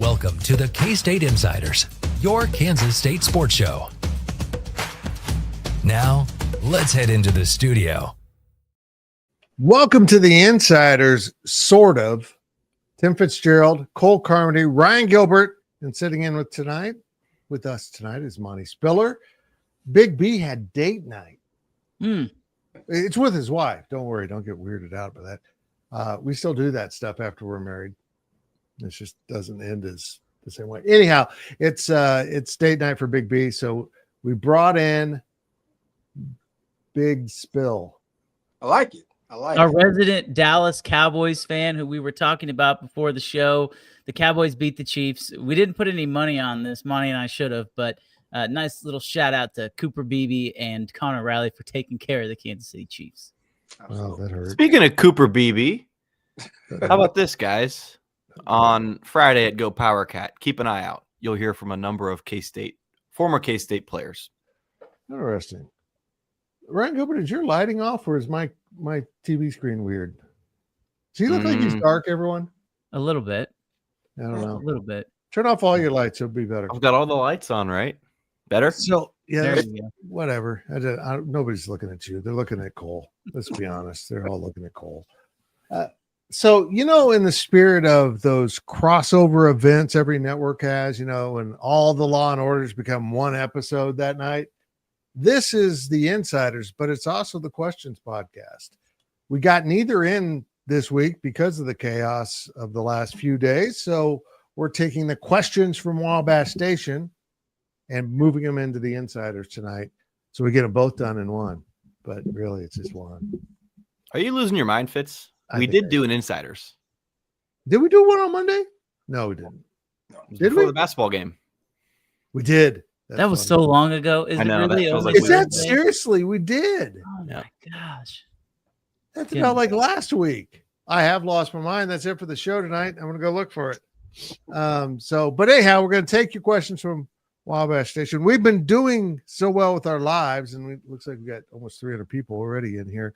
Welcome to the K-State Insiders, your Kansas State sports show. Now, let's head into the studio. Welcome to the Insiders, sort of. Tim Fitzgerald, Cole Carmody, Ryan Gilbert, and sitting in with us tonight is Monte Spiller. Big B had date night. It's with his wife. Don't worry. Don't get weirded out by that. We still do that stuff after we're married. It just doesn't end as the same way. Anyhow, it's date night for Big B. So we brought in Big Spill. I like it. Our resident Dallas Cowboys fan who we were talking about before the show. The Cowboys beat the Chiefs. We didn't put any money on this. Monty and I should have, but nice little shout out to Cooper Beebe and Connor Riley for taking care of the Kansas City Chiefs. Oh, that hurt. Speaking of Cooper Beebe, how about this, guys? On Friday at Go Power Cat, keep an eye out. You'll hear from a number of former K-State players. Interesting. Ryan Gilbert, is your lighting off or is my TV screen weird? Does he look like he's dark, everyone? A little bit. I don't know. A little bit. Turn off all your lights. It'll be better. I've got all the lights on, right? Better? So, yeah, Go. whatever. Nobody's looking at you. They're looking at Cole. Let's be honest. They're all looking at Cole. So, in the spirit of those crossover events every network has, and all the Law and Orders become one episode that night, this is the Insiders, but it's also the Questions podcast. We got neither in this week because of the chaos of the last few days. So we're taking the questions from Wabash Station and moving them into the Insiders tonight. So we get them both done in one, but really it's just one. Are you losing your mind, Fitz? We did do an Insiders. Did we do one on Monday? No, we didn't. Did Before we? the basketball game. We did. That was so long ago. Is I know, it really? that feels only like Is that Wednesday? seriously? We did. Oh Yeah. my gosh. That's about like last week. I have lost my mind. That's it for the show tonight. I'm going to go look for it. But anyhow, we're going to take your questions from Wabash Station. We've been doing so well with our lives, and it looks like we got almost 300 people already in here.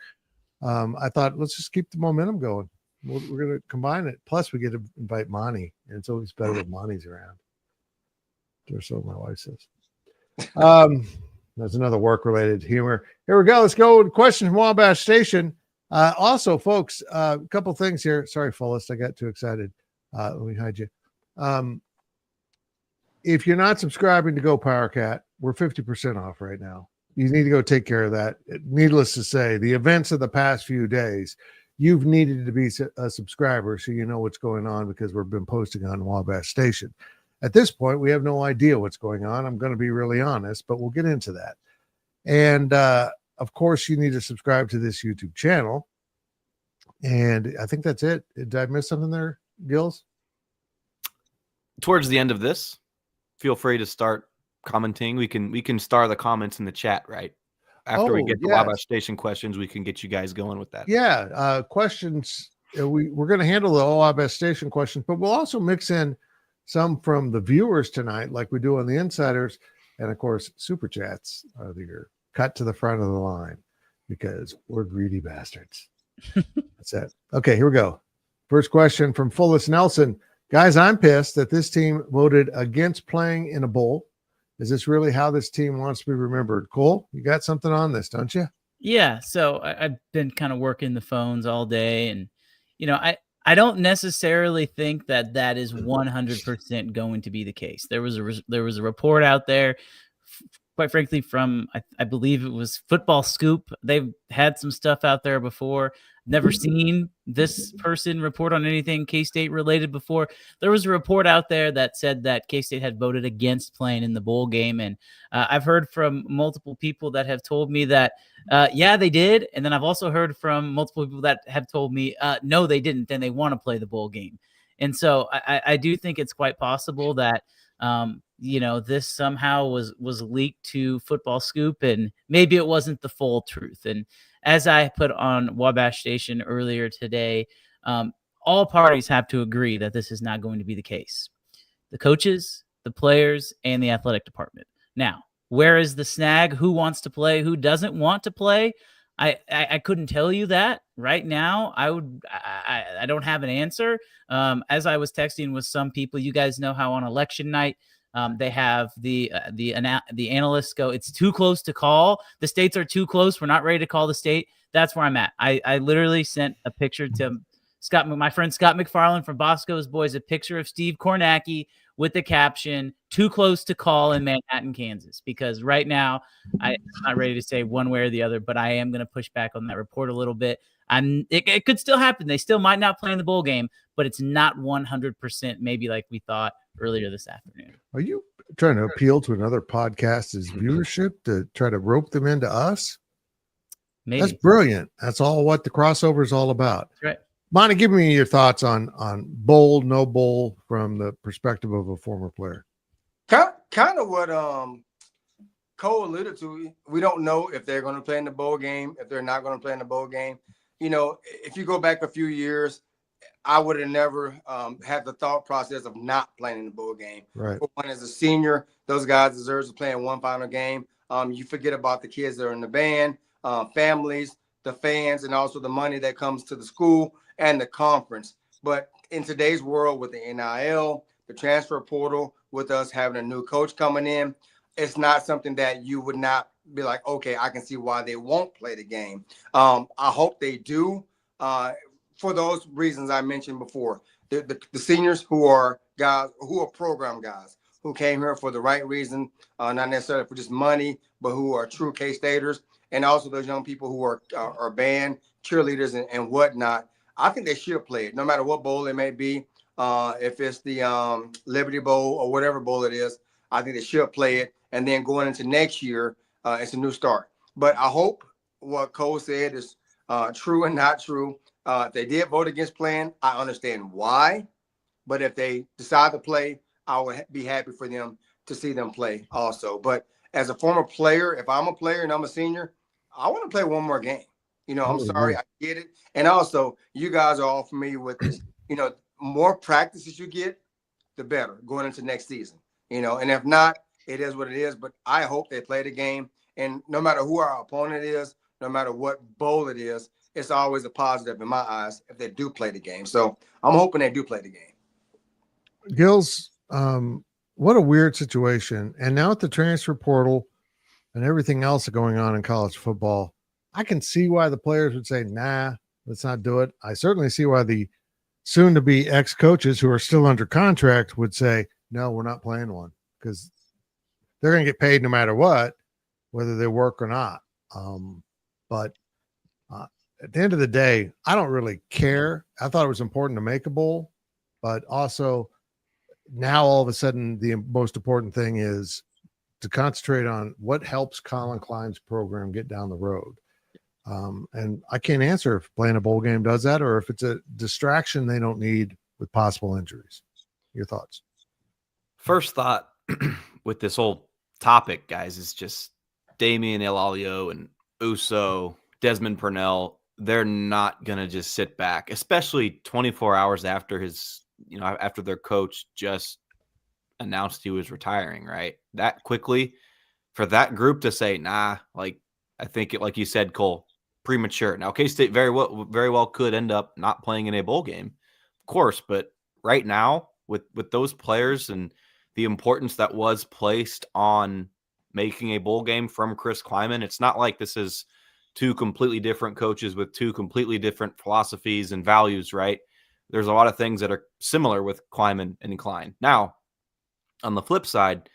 I thought, let's just keep the momentum going. We're going to combine it. Plus, we get to invite Monty, and it's always better when Monty's around. Or so my wife says. That's another work-related humor. Here we go. Let's go with question from Wabash Station. Also, folks, a couple things here. Sorry, Fullest, I got too excited. Let me hide you. If you're not subscribing to Go Power Cat, we're 50% off right now. You need to go take care of that. Needless to say, the events of the past few days, you've needed to be a subscriber so you know what's going on because we've been posting on Wabash Station. At this point, we have no idea what's going on. I'm going to be really honest, but we'll get into that. And, of course, you need to subscribe to this YouTube channel. And I think that's it. Did I miss something there, Gills? Towards the end of this, feel free to start commenting. We can star the comments in the chat, right? After we get the Wabash Station questions, we can get you guys going with that. Yeah, questions. We're going to handle the Wabash Station questions, but we'll also mix in some from the viewers tonight, like we do on the Insiders. And, of course, Super Chats are your cut to the front of the line because we're greedy bastards. That's it. Okay, here we go. First question from Fullest Nelson. Guys, I'm pissed that this team voted against playing in a bowl. Is this really how this team wants to be remembered? Cole, you got something on this, don't you? Yeah. So I've been kind of working the phones all day, and I don't necessarily think that is 100% going to be the case. There was a report out there, quite frankly, from I believe it was Football Scoop. They've had some stuff out there before. Never seen this person report on anything K-State related before. There was a report out there that said that K-State had voted against playing in the bowl game. And I've heard from multiple people that have told me that, yeah, they did. And then I've also heard from multiple people that have told me, no, they didn't, and they want to play the bowl game. And so I do think it's quite possible that, this somehow was leaked to Football Scoop, and maybe it wasn't the full truth. And as I put on Wabash Station earlier today, all parties have to agree that this is not going to be the case. The coaches, the players, and the athletic department. Now, where is the snag? Who wants to play? Who doesn't want to play? I couldn't tell you that right now, I don't have an answer. As I was texting with some people, you guys know how on election night, they have the analysts go, it's too close to call. The states are too close. We're not ready to call the state. That's where I'm at. I literally sent a picture to my friend Scott McFarland from Bosco's Boys, a picture of Steve Kornacki with the caption, too close to call in Manhattan, Kansas, because right now I'm not ready to say one way or the other, but I am going to push back on that report a little bit. It could still happen. They still might not play in the bowl game, but it's not 100% maybe like we thought earlier this afternoon. Are you trying to appeal to another podcast's viewership to try to rope them into us? Maybe. That's brilliant. That's all what the crossover is all about. That's right. Monty, give me your thoughts on bowl, no bowl from the perspective of a former player. Kind of what Cole alluded to. We don't know if they're going to play in the bowl game, if they're not going to play in the bowl game. You know, if you go back a few years, I would have never had the thought process of not playing in the bowl game. Right. For one, as a senior, those guys deserve to play in one final game. You forget about the kids that are in the band, families, the fans, and also the money that comes to the school and the conference. But in today's world with the NIL, the transfer portal, with us having a new coach coming in, it's not something that you would not be like, okay, I can see why they won't play the game. I hope they do for those reasons I mentioned before. The seniors who are guys, who are program guys, who came here for the right reason, not necessarily for just money, but who are true K-Staters, and also those young people who are band cheerleaders and whatnot. I think they should play it, no matter what bowl it may be. If it's the Liberty Bowl or whatever bowl it is, I think they should play it. And then going into next year, it's a new start. But I hope what Cole said is true and not true. If they did vote against playing, I understand why. But if they decide to play, I would be happy for them to see them play also. But as a former player, if I'm a player and I'm a senior, I want to play one more game. You know, I'm sorry, I get it. And also, you guys are all familiar with this. You know, more practices you get, the better going into next season. You know, and if not, it is what it is. But I hope they play the game. And no matter who our opponent is, no matter what bowl it is, it's always a positive in my eyes if they do play the game. So I'm hoping they do play the game. Gills, what a weird situation. And now with the transfer portal and everything else going on in college football, I can see why the players would say, nah, let's not do it. I certainly see why the soon-to-be ex-coaches who are still under contract would say, no, we're not playing one, because they're going to get paid no matter what, whether they work or not. But at the end of the day, I don't really care. I thought it was important to make a bowl, but also now all of a sudden the most important thing is to concentrate on what helps Collin Klein's program get down the road. And I can't answer if playing a bowl game does that or if it's a distraction they don't need with possible injuries. Your thoughts? First thought with this whole topic, guys, is just Damian Elalio and Uso, Desmond Purnell. They're not going to just sit back, especially 24 hours after after their coach just announced he was retiring, right? That quickly for that group to say, nah, like, I think it, like you said, Cole, premature. Now, K-State very well could end up not playing in a bowl game, of course, but right now with those players and the importance that was placed on making a bowl game from Chris Klieman, it's not like this is two completely different coaches with two completely different philosophies and values, right? There's a lot of things that are similar with Klieman and Klein. Now, on the flip side,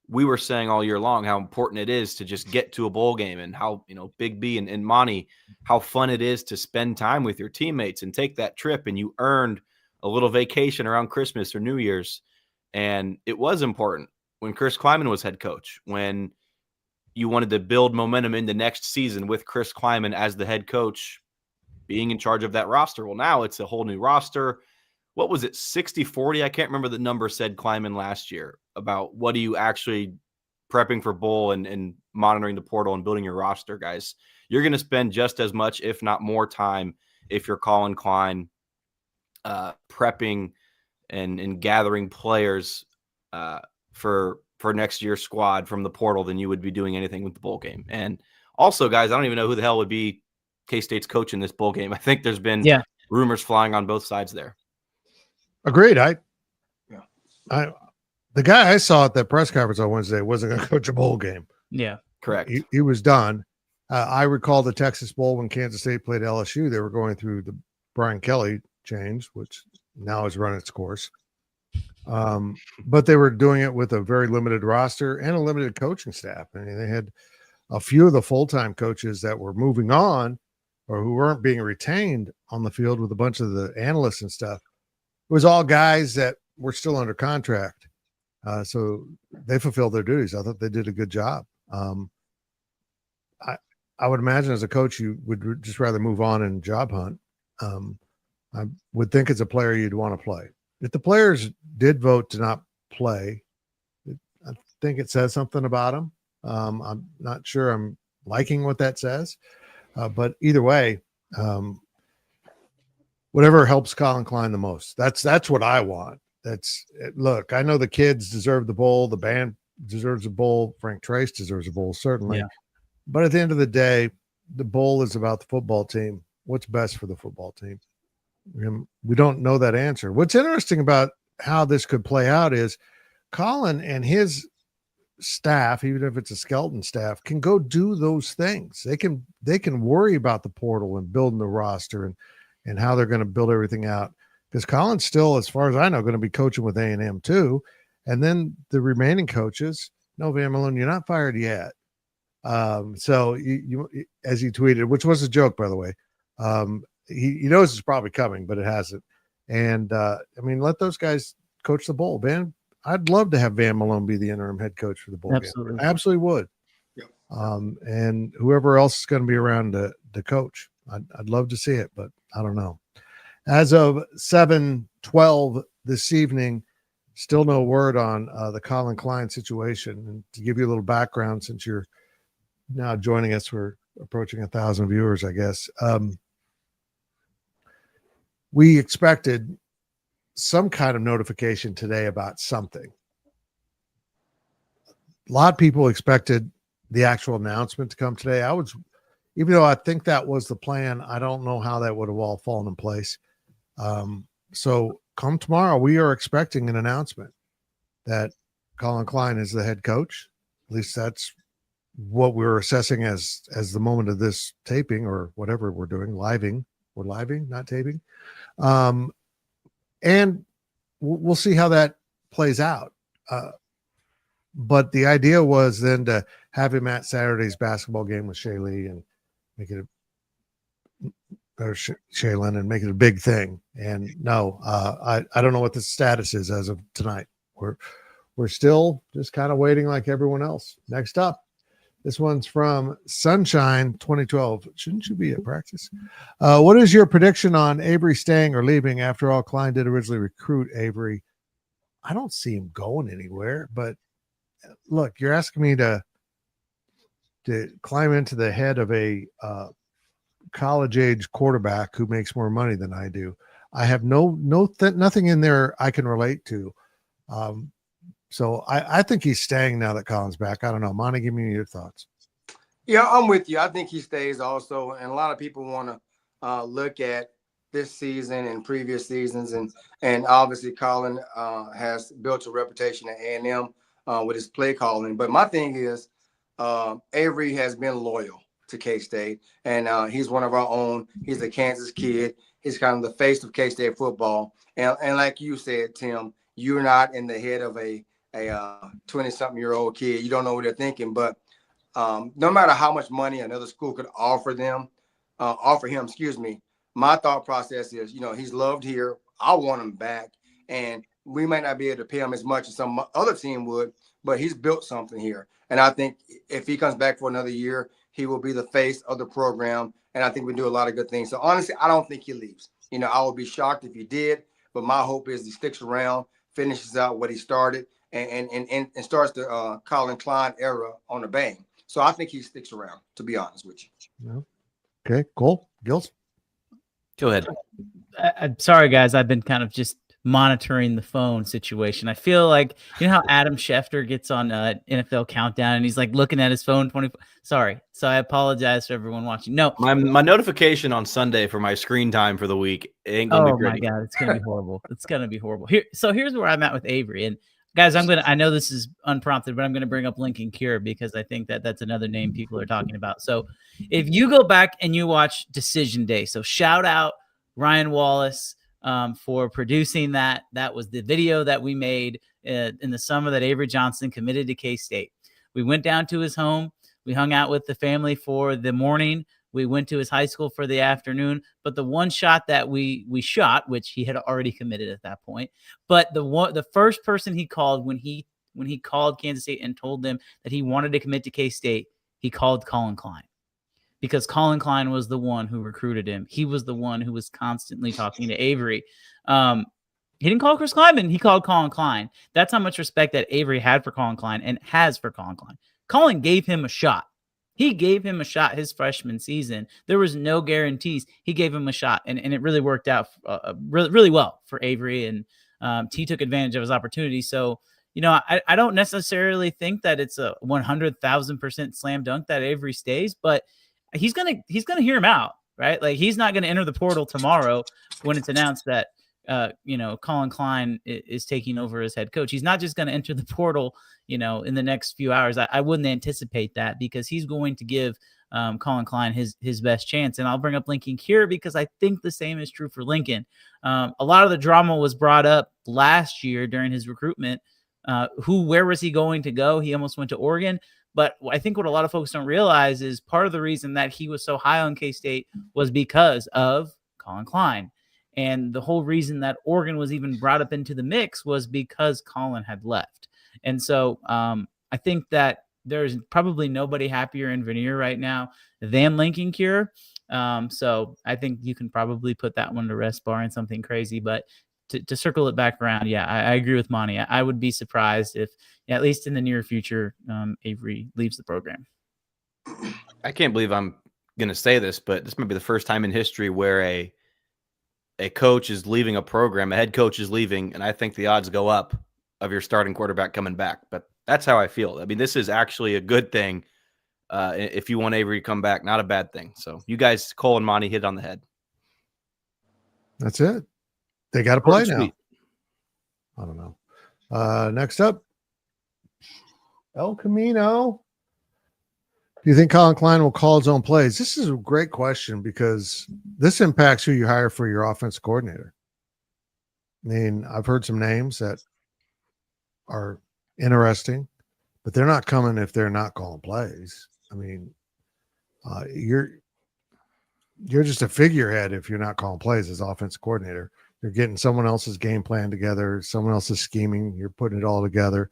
we were saying all year long how important it is to just get to a bowl game and how, Big B and Monty, how fun it is to spend time with your teammates and take that trip, and you earned a little vacation around Christmas or New Year's. And it was important when Chris Klieman was head coach, when you wanted to build momentum into next season with Chris Klieman as the head coach being in charge of that roster. Well, now it's a whole new roster. What was it, 60-40? I can't remember the number said Klieman last year about what are you actually prepping for bowl and monitoring the portal and building your roster, guys. You're going to spend just as much, if not more time, if you're Collin Klein, prepping and gathering players for next year's squad from the portal than you would be doing anything with the bowl game. And also, guys, I don't even know who the hell would be K-State's coach in this bowl game. I think there's been rumors flying on both sides there. Agreed. The guy I saw at that press conference on Wednesday wasn't going to coach a bowl game. Yeah, correct. He was done. I recall the Texas Bowl when Kansas State played LSU. They were going through the Brian Kelly change, which now has run its course. But they were doing it with a very limited roster and a limited coaching staff. I mean, they had a few of the full-time coaches that were moving on or who weren't being retained on the field with a bunch of the analysts and stuff. It was all guys that were still under contract. So they fulfilled their duties. I thought they did a good job. I would imagine as a coach, you would just rather move on and job hunt. I would think as a player, you'd want to play. If the players did vote to not play, I think it says something about them. I'm not sure I'm liking what that says, but either way, whatever helps Collin Klein the most. That's what I want. Look, I know the kids deserve the bowl. The band deserves a bowl. Frank Trace deserves a bowl, certainly. Yeah. But at the end of the day, the bowl is about the football team. What's best for the football team? We don't know that answer. What's interesting about how this could play out is Collin and his staff, even if it's a skeleton staff, can go do those things. They can worry about the portal and building the roster and how they're going to build everything out. Because Collin's still, as far as I know, going to be coaching with A&M too. And then the remaining coaches, no, Van Malone, you're not fired yet. So you, as he tweeted, which was a joke, by the way, he knows it's probably coming, but it hasn't. And I mean, let those guys coach the bowl. I'd love to have Van Malone be the interim head coach for the bowl game. I absolutely would. Yep. And whoever else is going to be around to coach, I'd love to see it, but I don't know. As of 7:12 this evening, still no word on the Collin Klein situation. And to give you a little background, since you're now joining us, we're approaching 1,000 viewers, I guess. We expected some kind of notification today about something. A lot of people expected the actual announcement to come today. Even though I think that was the plan, I don't know how that would have all fallen in place. So come tomorrow, we are expecting an announcement that Collin Klein is the head coach. At least that's what we're assessing as the moment of this taping or whatever we're doing, living. We're living, not taping. And we'll see how that plays out. But the idea was then to have him at Saturday's basketball game with Shaylin and make it a big thing. And no, I don't know what the status is as of tonight. We're still just kind of waiting like everyone else. Next up, this one's from Sunshine 2012. Shouldn't you be at practice? What is your prediction on Avery staying or leaving? After all, Klein did originally recruit Avery. I don't see him going anywhere, but look, you're asking me to climb into the head of a college age quarterback who makes more money than I do. I have nothing in there I can relate to. So I think he's staying now that Collin's back. I don't know. Monte, give me your thoughts. Yeah, I'm with you. I think he stays also. And a lot of people want to look at this season and previous seasons. And obviously Collin has built a reputation at A&M with his play calling. But my thing is Avery has been loyal to K-State. And he's one of our own. He's a Kansas kid. He's kind of the face of K-State football. And like you said, Tim, you're not in the head of a 20-something-year-old kid. You don't know what they're thinking, but no matter how much money another school could offer him, my thought process is, he's loved here. I want him back, and we might not be able to pay him as much as some other team would, but he's built something here. And I think if he comes back for another year, he will be the face of the program, and I think we do a lot of good things. So honestly, I don't think he leaves. I would be shocked if he did, but my hope is he sticks around, finishes out what he started, and starts the Collin Klein era on a bang. So I think he sticks around, to be honest with you. Okay, cool. Gills? Go ahead. I'm sorry, guys. I've been kind of just monitoring the phone situation. I feel like, you know how Adam Schefter gets on NFL Countdown and he's like looking at his phone 24. Sorry. So I apologize for everyone watching. No, my notification on Sunday for my screen time for the week ain't gonna be great. Oh my God, it's gonna be horrible. It's gonna be horrible. Here's where I'm at with Avery. And guys, I know this is unprompted, but I'm gonna bring up Lincoln Cure because I think that's another name people are talking about. So if you go back and you watch Decision Day, so shout out Ryan Wallace for producing that. That was the video that we made in the summer that Avery Johnson committed to K-State. We went down to his home. We hung out with the family for the morning. We went to his high school for the afternoon. But the one shot that we shot, which he had already committed at that point, but the first person he called when he called Kansas State and told them that he wanted to commit to K-State, he called Collin Klein. Because Collin Klein was the one who recruited him. He was the one who was constantly talking to Avery. He didn't call Chris Klieman. He called Collin Klein. That's how much respect that Avery had for Collin Klein and has for Collin Klein. Collin gave him a shot. He gave him a shot his freshman season. There was no guarantees. He gave him a shot, and it really worked out really, really well for Avery, and he took advantage of his opportunity. So, I don't necessarily think that it's a 100,000% slam dunk that Avery stays, but he's gonna hear him out, right? Like, he's not gonna enter the portal tomorrow when it's announced that Collin Klein is taking over as head coach. He's not just gonna enter the portal, in the next few hours. I wouldn't anticipate that because he's going to give Collin Klein his best chance. And I'll bring up Lincoln Cure because I think the same is true for Lincoln. A lot of the drama was brought up last year during his recruitment. Where was he going to go? He almost went to Oregon. But I think what a lot of folks don't realize is part of the reason that he was so high on K-State was because of Collin Klein. And the whole reason that Oregon was even brought up into the mix was because Collin had left. And so I think that there's probably nobody happier in Veneer right now than Lincoln Cure. So I think you can probably put that one to rest, barring something crazy. But to circle it back around, yeah, I agree with Monty. I would be surprised if, at least in the near future, Avery leaves the program. I can't believe I'm going to say this, but this might be the first time in history where a coach is leaving a program, a head coach is leaving, and I think the odds go up of your starting quarterback coming back. But that's how I feel. I mean, this is actually a good thing if you want Avery to come back, not a bad thing. So you guys, Cole and Monty, hit on the head. That's it. They got to play now. I don't know. Next up, El Camino. Do you think Collin Klein will call his own plays? This is a great question because this impacts who you hire for your offensive coordinator. I mean, I've heard some names that are interesting, but they're not coming if they're not calling plays. I mean, you're just a figurehead if you're not calling plays as offensive coordinator. You're getting someone else's game plan together, someone else's scheming. You're putting it all together.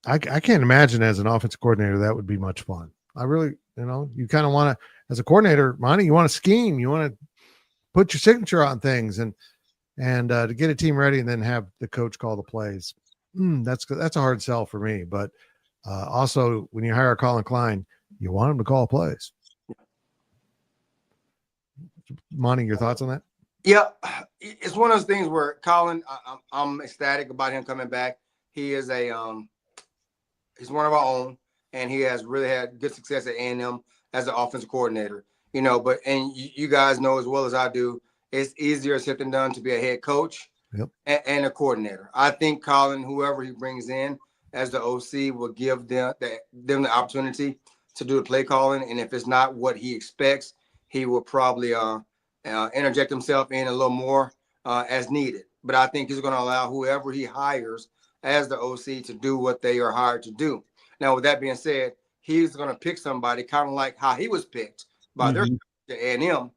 I can't imagine as an offensive coordinator that would be much fun. I really, you kind of want to, as a coordinator, Monty, you want to scheme, you want to put your signature on things, and to get a team ready and then have the coach call the plays. That's a hard sell for me. But also, when you hire Collin Klein, you want him to call plays. Monty, your thoughts on that? Yeah, it's one of those things where Collin, I'm ecstatic about him coming back. He is he's one of our own, and he has really had good success at A&M as an offensive coordinator. But you guys know as well as I do, it's easier said than done to be a head coach and a coordinator. I think Collin, whoever he brings in as the OC, will give them the opportunity to do the play calling, and if it's not what he expects, he will probably interject himself in a little more as needed. But I think he's going to allow whoever he hires as the OC to do what they are hired to do. Now, with that being said, he's going to pick somebody kind of like how he was picked by their A&M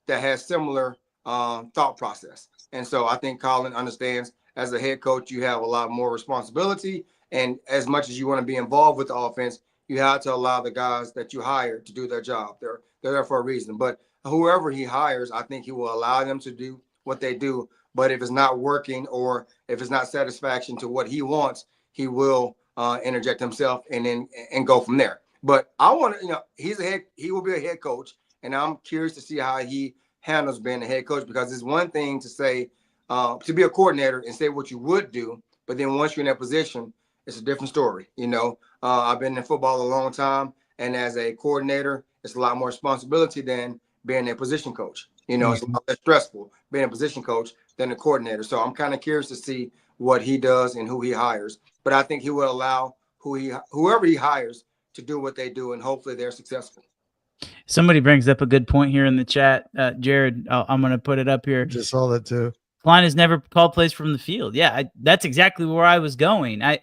that has similar thought process. And so I think Collin understands as a head coach, you have a lot more responsibility. And as much as you want to be involved with the offense, you have to allow the guys that you hire to do their job. They're there for a reason. But whoever he hires, I think he will allow them to do what they do. But if it's not working or if it's not satisfaction to what he wants, he will interject himself and go from there. But I want to, he will be a head coach, and I'm curious to see how he handles being a head coach, because it's one thing to say, to be a coordinator and say what you would do. But then once you're in that position, it's a different story. I've been in football a long time, and as a coordinator, it's a lot more responsibility than being a position coach. It's a lot less stressful being a position coach than a coordinator. So I'm kind of curious to see what he does and who he hires. But I think he will allow whoever he hires to do what they do, and hopefully they're successful. Somebody brings up a good point here in the chat. Jared, I'm going to put it up here. Just saw that too. Klein has never called plays from the field. Yeah, that's exactly where I was going. I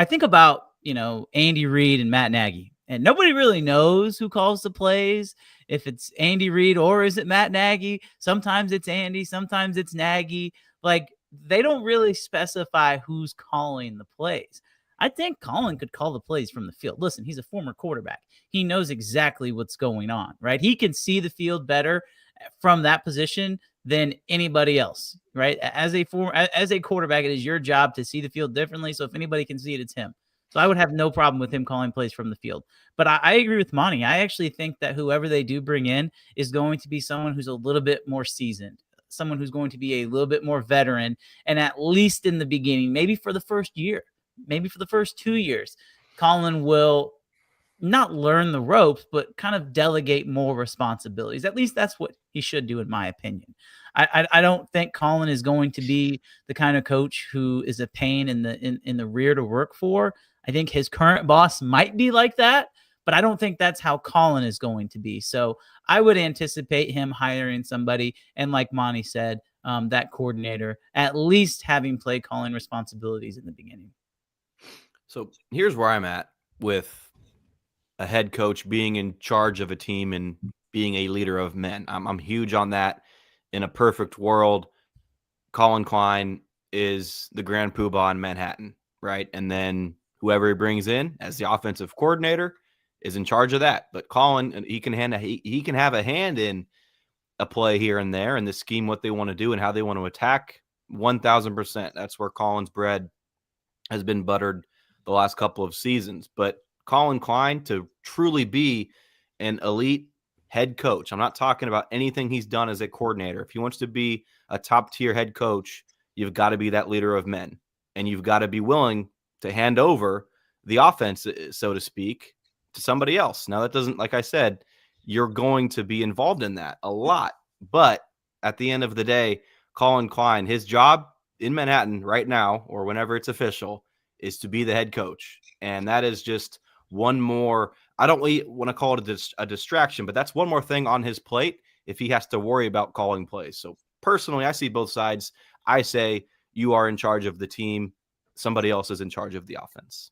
think about, Andy Reid and Matt Nagy, and nobody really knows who calls the plays, if it's Andy Reid or is it Matt Nagy. Sometimes it's Andy, sometimes it's Nagy. Like, they don't really specify who's calling the plays. I think Collin could call the plays from the field. Listen, he's a former quarterback. He knows exactly what's going on, right? He can see the field better from that position than anybody else, right? As a quarterback, it is your job to see the field differently. So if anybody can see it, it's him. So I would have no problem with him calling plays from the field. But I agree with Monte. I actually think that whoever they do bring in is going to be someone who's a little bit more seasoned, someone who's going to be a little bit more veteran, and at least in the beginning, maybe for the first year, maybe for the first 2 years, Collin will not learn the ropes, but kind of delegate more responsibilities. At least that's what he should do, in my opinion. I don't think Collin is going to be the kind of coach who is a pain in the rear to work for. I think his current boss might be like that, but I don't think that's how Collin is going to be. So I would anticipate him hiring somebody, and like Monte said, that coordinator, at least having play calling responsibilities in the beginning. So here's where I'm at with a head coach being in charge of a team and being a leader of men. I'm huge on that. In a perfect world, Collin Klein is the grand poobah in Manhattan, right? And then whoever he brings in as the offensive coordinator is in charge of that. But Collin, he can have a hand in a play here and there, and the scheme, what they want to do and how they want to attack. 1,000%. That's where Collin's bread has been buttered the last couple of seasons. But Collin Klein, to truly be an elite head coach, I'm not talking about anything he's done as a coordinator. If he wants to be a top tier head coach, you've got to be that leader of men, and you've got to be willing to hand over the offense, so to speak, to somebody else. Now, that doesn't, like I said, you're going to be involved in that a lot. But at the end of the day, Collin Klein, his job in Manhattan right now, or whenever it's official, is to be the head coach. And that is just one more, I don't want to call it a distraction, but that's one more thing on his plate if he has to worry about calling plays. So personally, I see both sides. I say you are in charge of the team. Somebody else is in charge of the offense.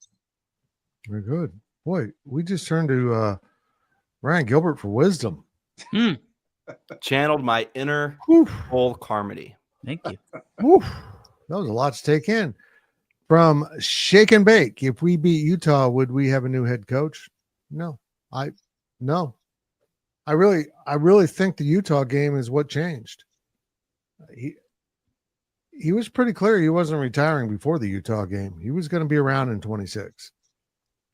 Very good. Boy, we just turned to Ryan Gilbert for wisdom. Channeled my inner Cole Carmody. Thank you. That was a lot to take in. From Shake and Bake, if we beat Utah, would we have a new head coach? No. I really think the Utah game is what changed. He was pretty clear he wasn't retiring before the Utah game. He was going to be around in 26.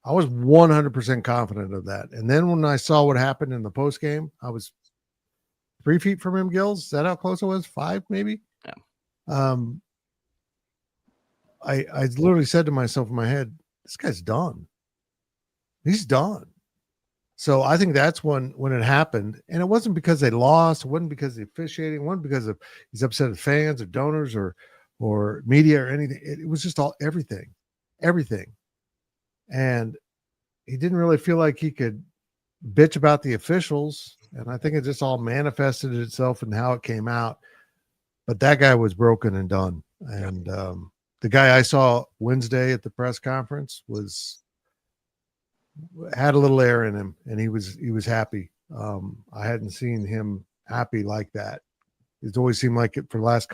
I was 100% confident of that. And then when I saw what happened in the post game, I was 3 feet from him, Gills. Is that how close it was? 5, maybe? Yeah. I literally said to myself in my head, this guy's done. He's done. So I think that's when it happened. And it wasn't because they lost. It wasn't because of the officiating. It wasn't because of he's upset with fans or donors or media or anything. It was just everything. And he didn't really feel like he could bitch about the officials. And I think it just all manifested itself in how it came out. But that guy was broken and done. And the guy I saw Wednesday at the press conference had a little air in him, and he was happy. I hadn't seen him happy like that. It's always seemed like it for the last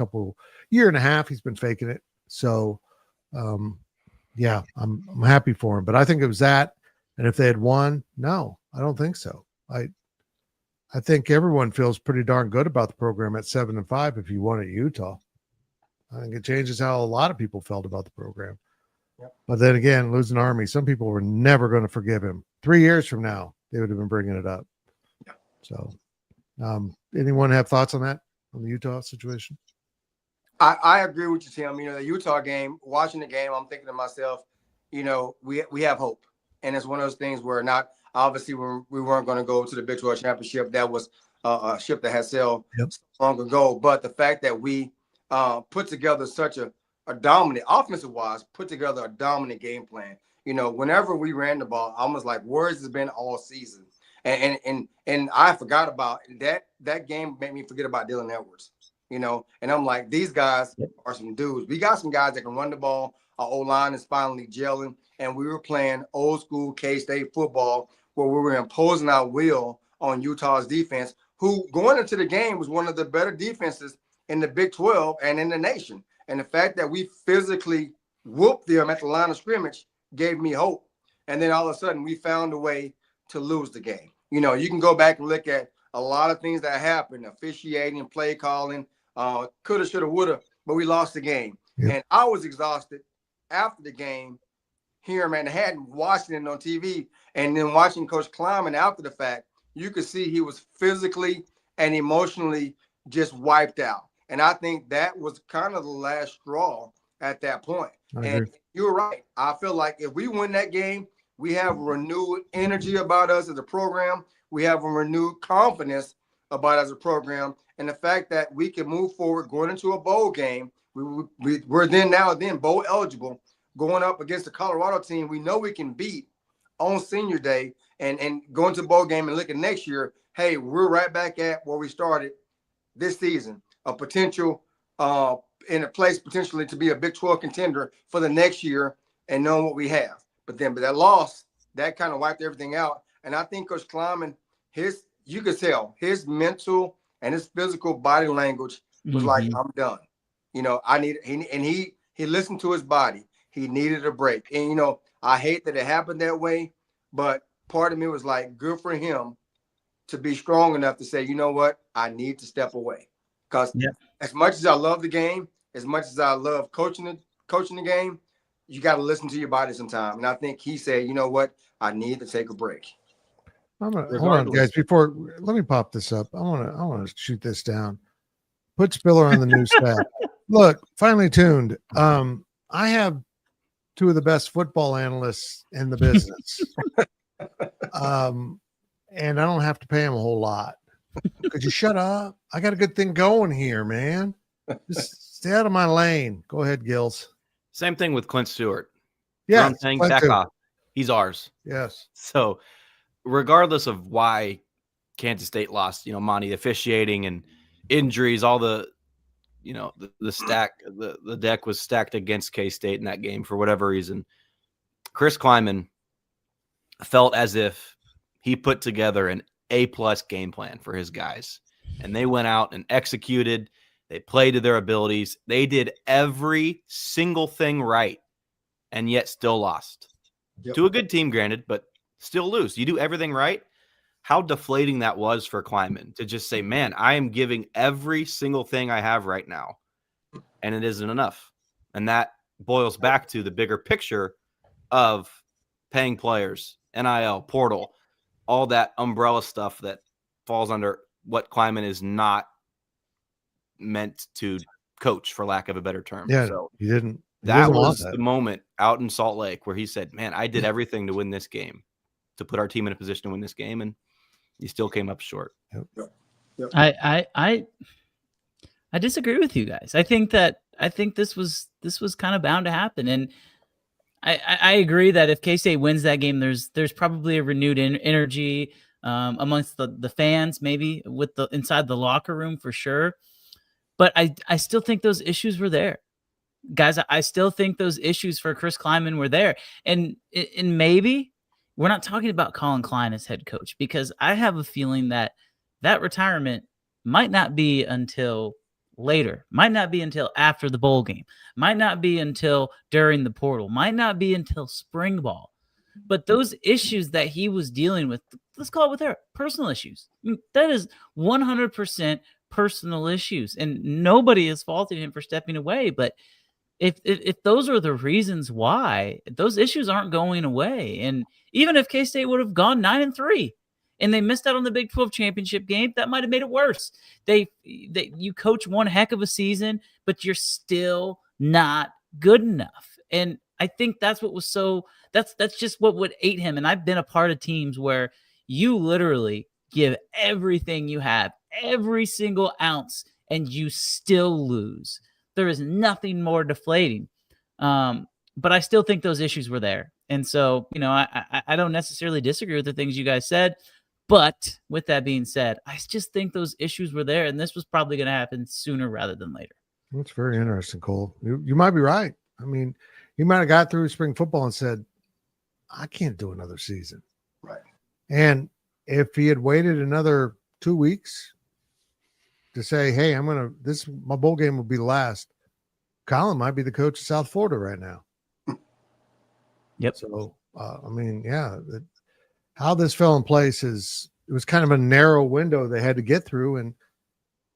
year and a half. He's been faking it. So, yeah, I'm happy for him. But I think it was that. And if they had won, no, I don't think so. I think everyone feels pretty darn good about the program at 7-5 if you won at Utah. I think it changes how a lot of people felt about the program. Yep. But then again, losing Army, some people were never going to forgive him. 3 years from now, they would have been bringing it up. Yep. So anyone have thoughts on that, on the Utah situation? I agree with you, Tim. The Utah game, watching the game, I'm thinking to myself, we have hope. And it's one of those things where not obviously when we weren't going to go to the Big 12 championship, that was a ship that had sailed long ago. But the fact that we put together such a dominant, offensive wise, put together a dominant game plan. Whenever we ran the ball, I was like, where's it been all season? And I forgot about that. That game made me forget about Dylan Edwards. And I'm like, these guys are some dudes. We got some guys that can run the ball. Our O-line is finally gelling, and we were playing old school K-State football where we were imposing our will on Utah's defense, who going into the game was one of the better defenses in the Big 12 and in the nation. And the fact that we physically whooped them at the line of scrimmage gave me hope. And then all of a sudden we found a way to lose the game. You can go back and look at a lot of things that happened, officiating, play calling, coulda, shoulda, woulda, but we lost the game. Yep. And I was exhausted after the game here in Manhattan, watching it on TV, and then watching Coach Klieman after the fact. You could see he was physically and emotionally just wiped out. And I think that was kind of the last straw at that point. And you're right. I feel like if we win that game, we have renewed energy about us as a program. We have a renewed confidence about us as a program. And the fact that we can move forward going into a bowl game, we're then bowl eligible, going up against the Colorado team we know we can beat on senior day, and going to the bowl game and looking next year, hey, we're right back at where we started this season, a potential in a place potentially to be a Big 12 contender for the next year, and knowing what we have. But that loss, that kind of wiped everything out. And I think Coach Klieman, you could tell his mental and his physical body language was like, I'm done. He listened to his body. He needed a break. And, I hate that it happened that way, but part of me was like, good for him to be strong enough to say, you know what, I need to step away. Because as much as I love the game, as much as I love coaching the game, you got to listen to your body sometime. And I think he said, you know what, I need to take a break. Hold on, guys. Let me pop this up. I want to shoot this down. Put Spiller on the news staff. Look, finally tuned. I have two of the best football analysts in the business. And I don't have to pay him a whole lot. Could you shut up? I got a good thing going here, man. Just stay out of my lane. Go ahead, Gills. Same thing with Clint Stewart. Yeah, I'm saying back off. He's ours. Yes. So regardless of why Kansas State lost, Monty, officiating and injuries, all the the deck was stacked against K-State in that game for whatever reason. Chris Klieman felt as if he put together an A+ game plan for his guys, and they went out and executed. They played to their abilities. They did every single thing right, and yet still lost. Yep. To a good team, granted, but still lose. You do everything right. How deflating that was for Klieman to just say, man, I am giving every single thing I have right now, and it isn't enough. And that boils back to the bigger picture of paying players, NIL, portal, all that umbrella stuff that falls under what Klieman is not meant to coach, for lack of a better term. Yeah, so he didn't. That was the moment out in Salt Lake where he said, man, I did everything to win this game, to put our team in a position to win this game, and he still came up short. Yep. I disagree with you guys. I think this was kind of bound to happen, and I agree that if K-State wins that game, there's probably a renewed energy amongst the fans, maybe with the inside the locker room for sure. But I still think those issues were there, guys. I still think those issues for Chris Klieman were there, and maybe we're not talking about Collin Klein as head coach, because I have a feeling that retirement might not be until later, might not be until after the bowl game, might not be until during the portal, might not be until spring ball. But those issues that he was dealing with, let's call it what they're, personal issues. That is 100% personal issues, and nobody is faulting him for stepping away. But if those are the reasons why, those issues aren't going away. And even if K-State would have gone 9-3, and they missed out on the Big 12 championship game. That might have made it worse. You coach one heck of a season, but you're still not good enough. And I think that's what was that's just what would ate him. And I've been a part of teams where you literally give everything you have, every single ounce, and you still lose. There is nothing more deflating. But I still think those issues were there. And so, I don't necessarily disagree with the things you guys said. But with that being said, I just think those issues were there, and this was probably going to happen sooner rather than later. That's very interesting, Cole. You might be right. I mean, he might have got through spring football and said, I can't do another season. Right. And if he had waited another 2 weeks to say, hey, my bowl game will be the last, Collin might be the coach of South Florida right now. Yep. So, how this fell in place it was kind of a narrow window they had to get through, and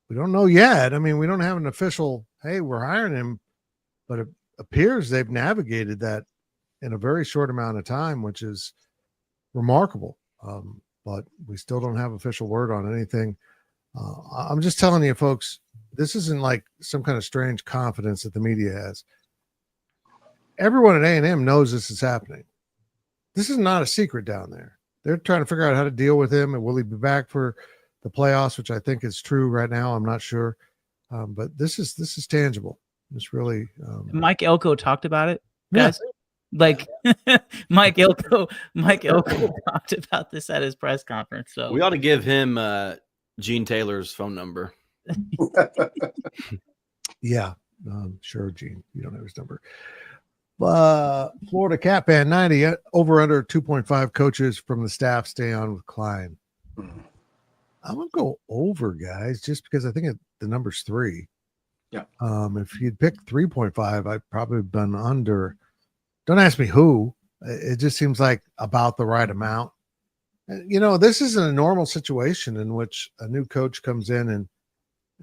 we don't know yet. I mean, we don't have an official, hey, we're hiring him, but it appears they've navigated that in a very short amount of time, which is remarkable. But we still don't have official word on anything. I'm just telling you, folks, this isn't like some kind of strange confidence that the media has. Everyone at A&M knows this is happening. This is not a secret down there. They're trying to figure out how to deal with him, and will he be back for the playoffs, which I think is true right now. I'm not sure. But this is tangible. It's really Mike Elko talked about it, guys. Yeah. Like Mike Elko talked about this at his press conference. So we ought to give him Gene Taylor's phone number. Yeah, sure, Gene. You don't have his number. Florida Cat Band 90 over under 2.5 coaches from the staff stay on with Klein. I'm gonna go over, guys, just because I think the number's 3. Yeah. If you'd picked 3.5, I'd probably been under. Don't ask me who. It just seems like about the right amount. This isn't a normal situation in which a new coach comes in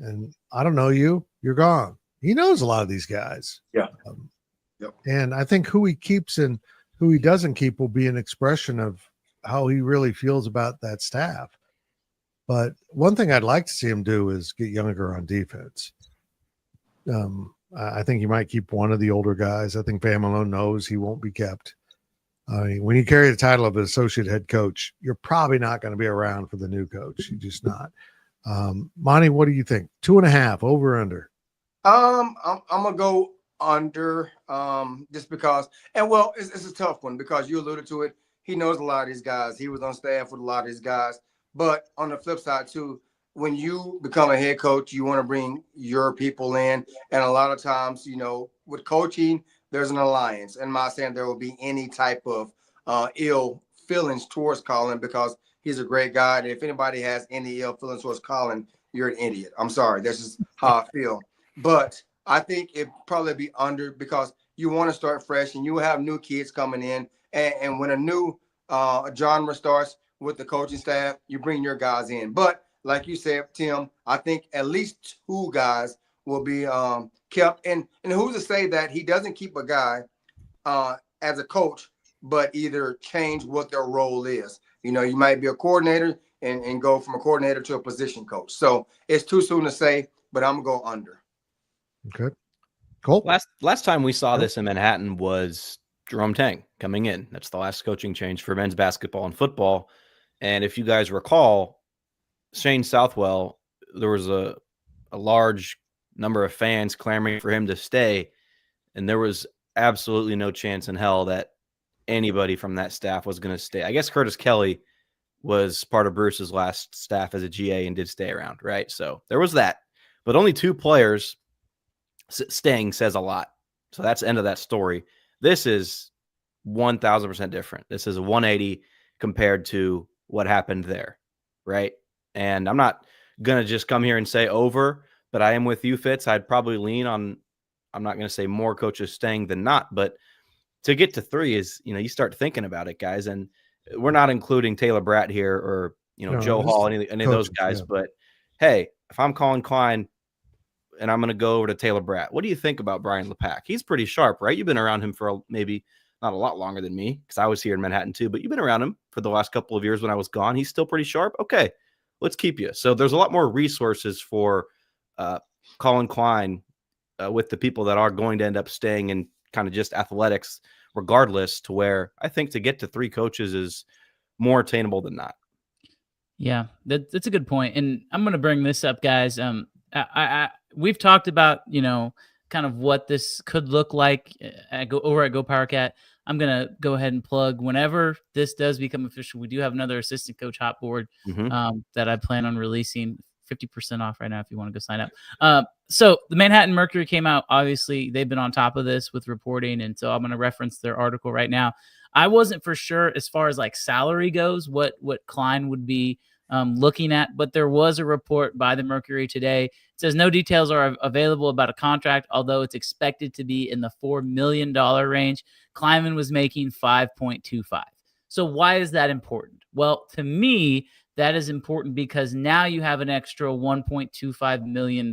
and I don't know you, you're gone. He knows a lot of these guys. Yeah. Yep. And I think who he keeps and who he doesn't keep will be an expression of how he really feels about that staff. But one thing I'd like to see him do is get younger on defense. I think he might keep one of the older guys. I think Van Malone knows he won't be kept. When you carry the title of associate head coach, you're probably not going to be around for the new coach. You're just not. Monty, what do you think? 2.5, over or under? I'm gonna go under, just because, and well, it's a tough one because you alluded to it. He knows a lot of these guys. He was on staff with a lot of these guys. But on the flip side too, when you become a head coach, you want to bring your people in, and a lot of times, with coaching, there's an alliance. And I'm not saying there will be any type of ill feelings towards Collin because he's a great guy. And if anybody has any ill feelings towards Collin, you're an idiot. I'm sorry. That's just how I feel. But I think it probably be under because you want to start fresh and you have new kids coming in. And when a new genre starts with the coaching staff, you bring your guys in. But like you said, Tim, I think at least 2 guys will be kept. And who's to say that he doesn't keep a guy as a coach, but either change what their role is. You might be a coordinator and go from a coordinator to a position coach. So it's too soon to say, but I'm going to go under. Okay. Cool. Last time we saw this in Manhattan was Jerome Tang coming in. That's the last coaching change for men's basketball and football. And if you guys recall, Shane Southwell, there was a large number of fans clamoring for him to stay. And there was absolutely no chance in hell that anybody from that staff was going to stay. I guess Curtis Kelly was part of Bruce's last staff as a GA and did stay around, right? So there was that. But only 2 players staying says a lot. So that's the end of that story. This is 1,000% different. This is a 180 compared to what happened there, right? And I'm not going to just come here and say over, but I am with you, Fitz. I'd probably lean on, I'm not going to say more coaches staying than not, but to get to 3 is, you start thinking about it, guys. And we're not including Taylor Bratt here or, Joe Hall, any of those guys. Yeah. But hey, if I'm Collin Klein and I'm going to go over to Taylor Bratt, what do you think about Brian LePack? He's pretty sharp, right? You've been around him for maybe not a lot longer than me because I was here in Manhattan too, but you've been around him for the last couple of years when I was gone. He's still pretty sharp. Okay, let's keep you. So there's a lot more resources for Collin Klein with the people that are going to end up staying in kind of just athletics regardless, to where I think to get to 3 coaches is more attainable than not. Yeah, that's a good point. And I'm going to bring this up, guys. We've talked about, kind of what this could look like over at Go Power Cat. I'm going to go ahead and plug whenever this does become official. We do have another assistant coach hot board that I plan on releasing. 50% off right now if you want to go sign up. So the Manhattan Mercury came out. Obviously, they've been on top of this with reporting, and so I'm going to reference their article right now. I wasn't for sure as far as like salary goes, what Klein would be looking at, but there was a report by the Mercury today. It says no details are available about a contract, although it's expected to be in the $4 million range. Klieman was making 5.25. So why is that important? Well, to me, that is important because now you have an extra $1.25 million.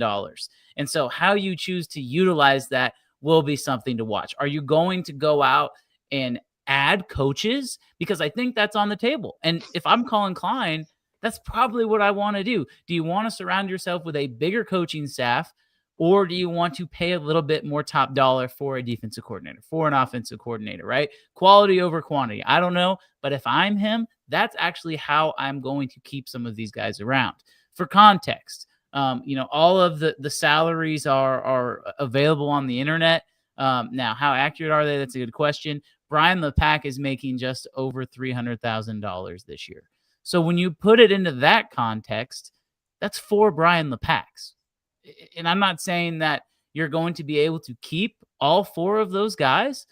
And so how you choose to utilize that will be something to watch. Are you going to go out and add coaches? Because I think that's on the table. And if I'm Collin Klein, that's probably what I want to do. Do you want to surround yourself with a bigger coaching staff, or do you want to pay a little bit more top dollar for a defensive coordinator, for an offensive coordinator, right? Quality over quantity. I don't know, but if I'm him, that's actually how I'm going to keep some of these guys around. For context, all of the salaries are available on the internet. Now, how accurate are they? That's a good question. Brian LePack is making just over $300,000 this year. So when you put it into that context, that's 4 Brian LePacks. And I'm not saying that you're going to be able to keep all 4 of those guys,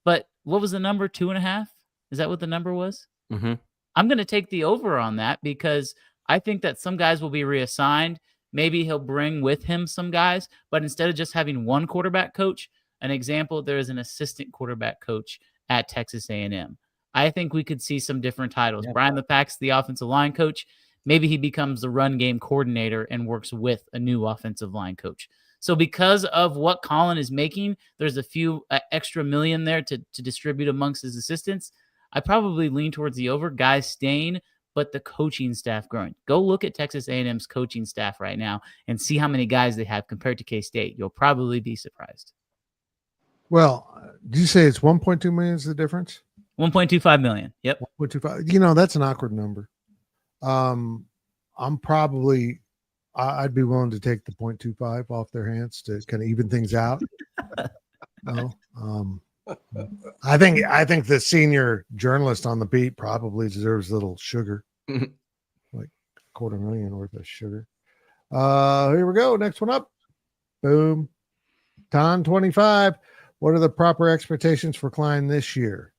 but what was the number? 2.5? Is that what the number was? Mm-hmm. I'm going to take the over on that because I think that some guys will be reassigned. Maybe he'll bring with him some guys, but instead of just having one quarterback coach, an example, there is an assistant quarterback coach at Texas A&M. I think we could see some different titles. Yeah. Brian LePack's the offensive line coach. Maybe he becomes the run game coordinator and works with a new offensive line coach. So because of what Collin is making, there's a few extra million there to distribute amongst his assistants. I probably lean towards the over, guys staying, but the coaching staff growing. Go look at Texas A&M's coaching staff right now and see how many guys they have compared to K-State. You'll probably be surprised. Well, did you say it's 1.2 million is the difference? 1.25 million. Yep. 1.25. That's an awkward number. I'd be willing to take the 0.25 off their hands to kind of even things out. I think the senior journalist on the beat probably deserves a little sugar, like $250,000 worth of sugar. Here we go. Next one up. Boom. Ton 25. What are the proper expectations for Klein this year?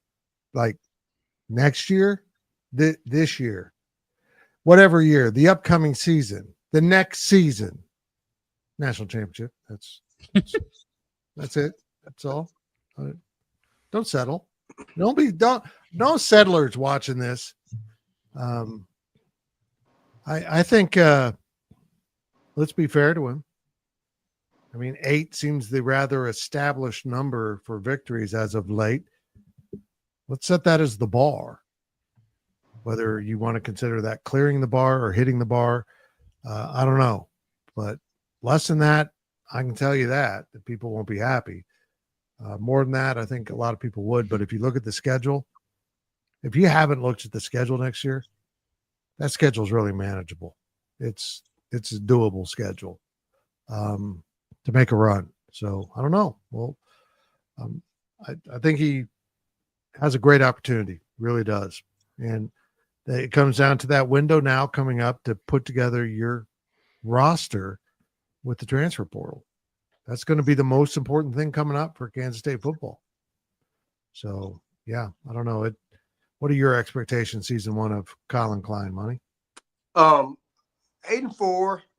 Like next year, this year, whatever year, the upcoming season, the next season, national championship. That's it. That's all. Don't settle. No settlers watching this. I think let's be fair to him. I mean, 8 seems the rather established number for victories as of late. Let's set that as the bar. Whether you want to consider that clearing the bar or hitting the bar, I don't know. But less than that, I can tell you that people won't be happy. More than that, I think a lot of people would. But if you look at the schedule, if you haven't looked at the schedule next year, that schedule is really manageable. It's a doable schedule to make a run. So I don't know. Well, I think he has a great opportunity, really does. And it comes down to that window now coming up to put together your roster with the transfer portal. That's going to be the most important thing coming up for Kansas State football. So, yeah, I don't know. What are your expectations season 1 of Collin Klein, Money? 8-4,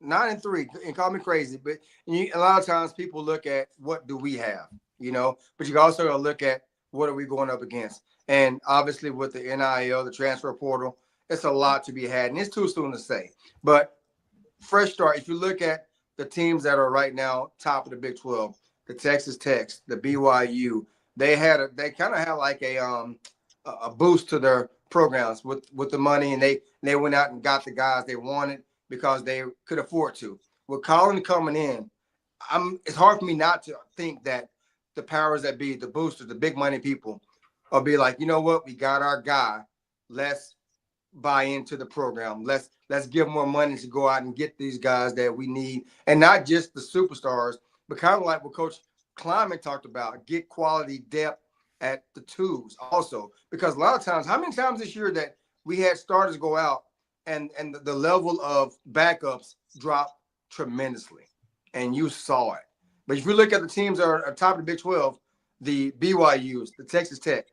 9-3, and call me crazy, but a lot of times people look at what do we have, but you also got to look at what are we going up against. And obviously with the NIL, the transfer portal, it's a lot to be had, and it's too soon to say. But fresh start, if you look at the teams that are right now top of the Big 12, the Texas Techs, the BYU, they kind of had like a boost to their programs with the money, and they went out and got the guys they wanted because they could afford to. With Collin coming in, it's hard for me not to think that the powers that be, the boosters, the big money people, will be like, you know what, we got our guy. Let's buy into the program. Let's give more money to go out and get these guys that we need, and not just the superstars, but kind of like what Coach Klieman talked about, get quality depth at the twos also. Because a lot of times, how many times this year that we had starters go out and the level of backups dropped tremendously, and you saw it. But if you look at the teams that are top of the Big 12, the BYUs, the Texas Tech,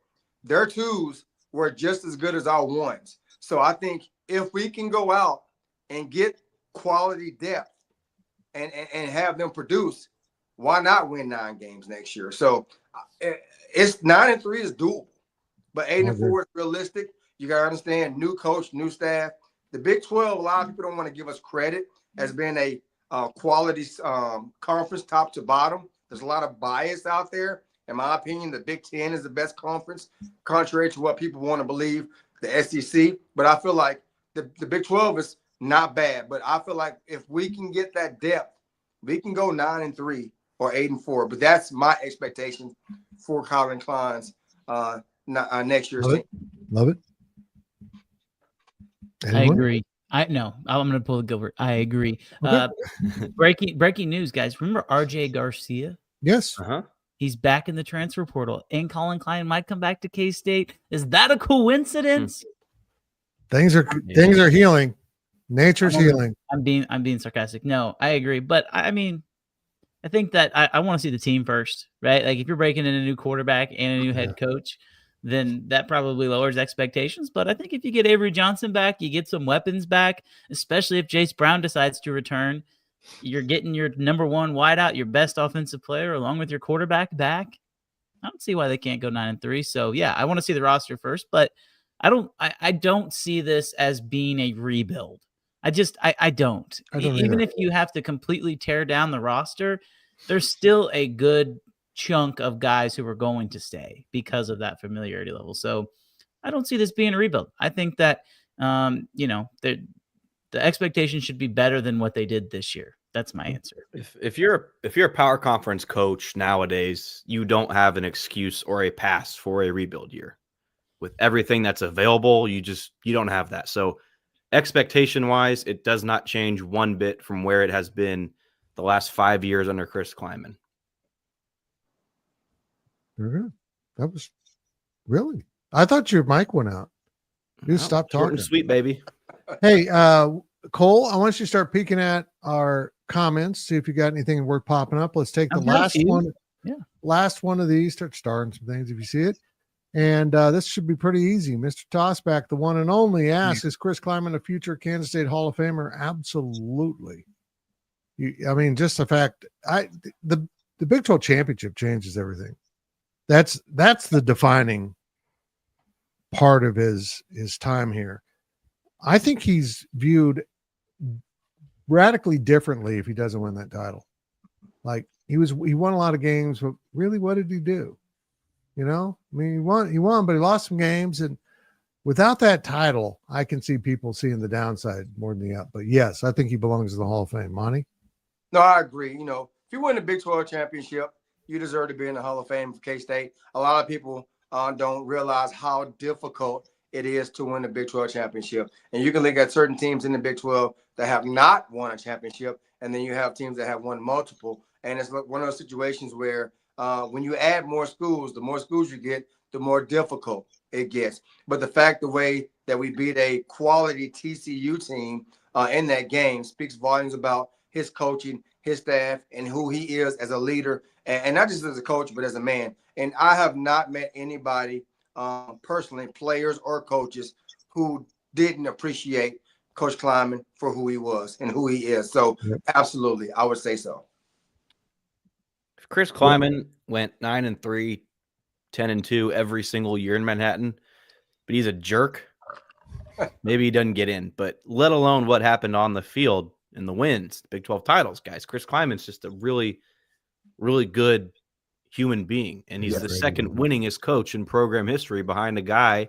their twos were just as good as our ones. So I think if we can go out and get quality depth and have them produce, why not win 9 games next year? So it's 9-3 is doable, but 8-4 is realistic. You got to understand, new coach, new staff. The Big 12, a lot of people don't want to give us credit as being a quality conference top to bottom. There's a lot of bias out there. In my opinion, the Big 10 is the best conference, contrary to what people want to believe, the SEC. But I feel like the Big 12 is not bad. But I feel like if we can get that depth, we can go 9-3 or 8-4. But that's my expectation for Collin Klein's next year's team. Love it. Anyone? I agree. I'm going to pull Gilbert. I agree. Okay. Breaking news, guys. Remember RJ Garcia? Yes. He's back in the transfer portal, and Collin Klein might come back to K-State. Is that a coincidence? Things are healing. Nature's healing. I'm being sarcastic. No, I agree. But I mean, I think that I want to see the team first, right? Like if you're breaking in a new quarterback and a new head coach, then that probably lowers expectations. But I think if you get Avery Johnson back, you get some weapons back, especially if Jace Brown decides to return, you're getting your number one wideout, your best offensive player, along with your quarterback back. I don't see why they can't go 9-3. So yeah, I want to see the roster first, but I don't see this as being a rebuild. I don't. Even if you have to completely tear down the roster, there's still a good chunk of guys who are going to stay because of that familiarity level. So I don't see this being a rebuild. I think that the expectation should be better than what they did this year. That's my answer. If you're a power conference coach nowadays, you don't have an excuse or a pass for a rebuild year. With everything that's available, you don't have that. So expectation wise, it does not change one bit from where it has been the last 5 years under Chris Klieman. That was really, I thought your mic went out. You stop talking. Short and sweet, baby. Hey, Cole, I want you to start peeking at our comments, see if you got anything worth popping up. Let's take the last one. Yeah. Last one of these. Start starring some things if you see it. And this should be pretty easy. Mr. Tossback, the one and only, asks, is Chris Klieman a future Kansas State Hall of Famer? Absolutely. Just the fact, the Big 12 championship changes everything. That's the defining part of his time here. I think he's viewed radically differently if he doesn't win that title. Like he won a lot of games, but really, what did he do? He won, but he lost some games. And without that title, I can see people seeing the downside more than the up. But yes, I think he belongs to the Hall of Fame. Monty? No, I agree. If you win the Big 12 championship, you deserve to be in the Hall of Fame for K-State. A lot of people don't realize how difficult it is to win the Big 12 championship. And you can look at certain teams in the Big 12 that have not won a championship, and then you have teams that have won multiple. And it's one of those situations where when you add more schools, the more schools you get, the more difficult it gets. But the way that we beat a quality TCU team in that game speaks volumes about his coaching, his staff, and who he is as a leader, and not just as a coach, but as a man. And I have not met anybody personally, players or coaches, who didn't appreciate Coach Klieman for who he was and who he is. So absolutely, I would say so. If Chris Klieman went 9-3, 10-2 every single year in Manhattan, but he's a jerk, maybe he doesn't get in. But let alone what happened on the field in the wins, the Big 12 titles, guys. Chris Klieman's just a really, really good human being. And he's the second winningest coach in program history behind a guy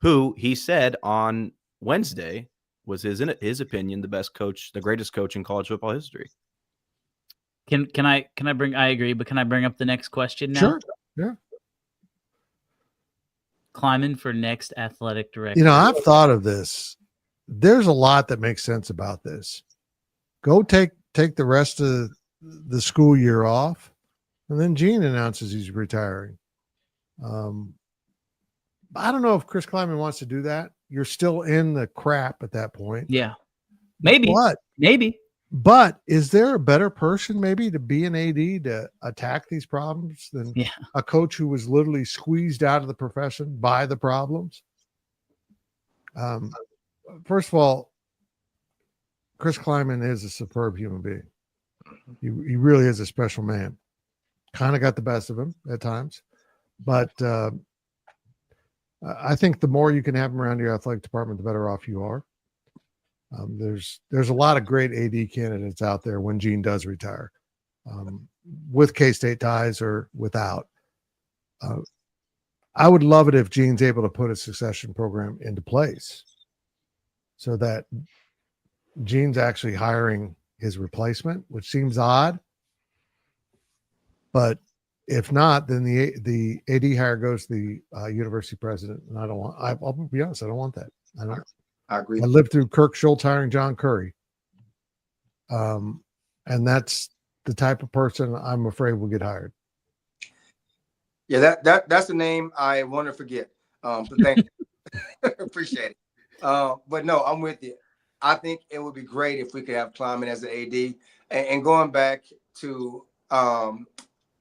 who he said on Wednesday was his opinion, the best coach, the greatest coach in college football history. Can I agree, but can I bring up the next question now? Sure. Yeah. Klieman for next athletic director. You know, I've thought of this. There's a lot that makes sense about this. Go take the rest of the school year off, and then Gene announces he's retiring. I don't know if Chris Klieman wants to do that. You're still in the crap at that point. Yeah, maybe. But is there a better person maybe to be an AD to attack these problems than a coach who was literally squeezed out of the profession by the problems? First of all, Chris Klieman is a superb human being. He really is a special man. Kind of got the best of him at times. But I think the more you can have him around your athletic department, the better off you are. There's a lot of great AD candidates out there when Gene does retire, with K-State ties or without. I would love it if Gene's able to put a succession program into place so that Gene's actually hiring his replacement, which seems odd. But if not, then the AD hire goes to the university president. And I'll be honest, I don't want that. I agree. I lived through Kirk Schultz hiring John Curry. And that's the type of person I'm afraid will get hired. Yeah, that's the name I want to forget. So thank you. Appreciate it. But no, I'm with you. I think it would be great if we could have Klieman as the AD. And going back to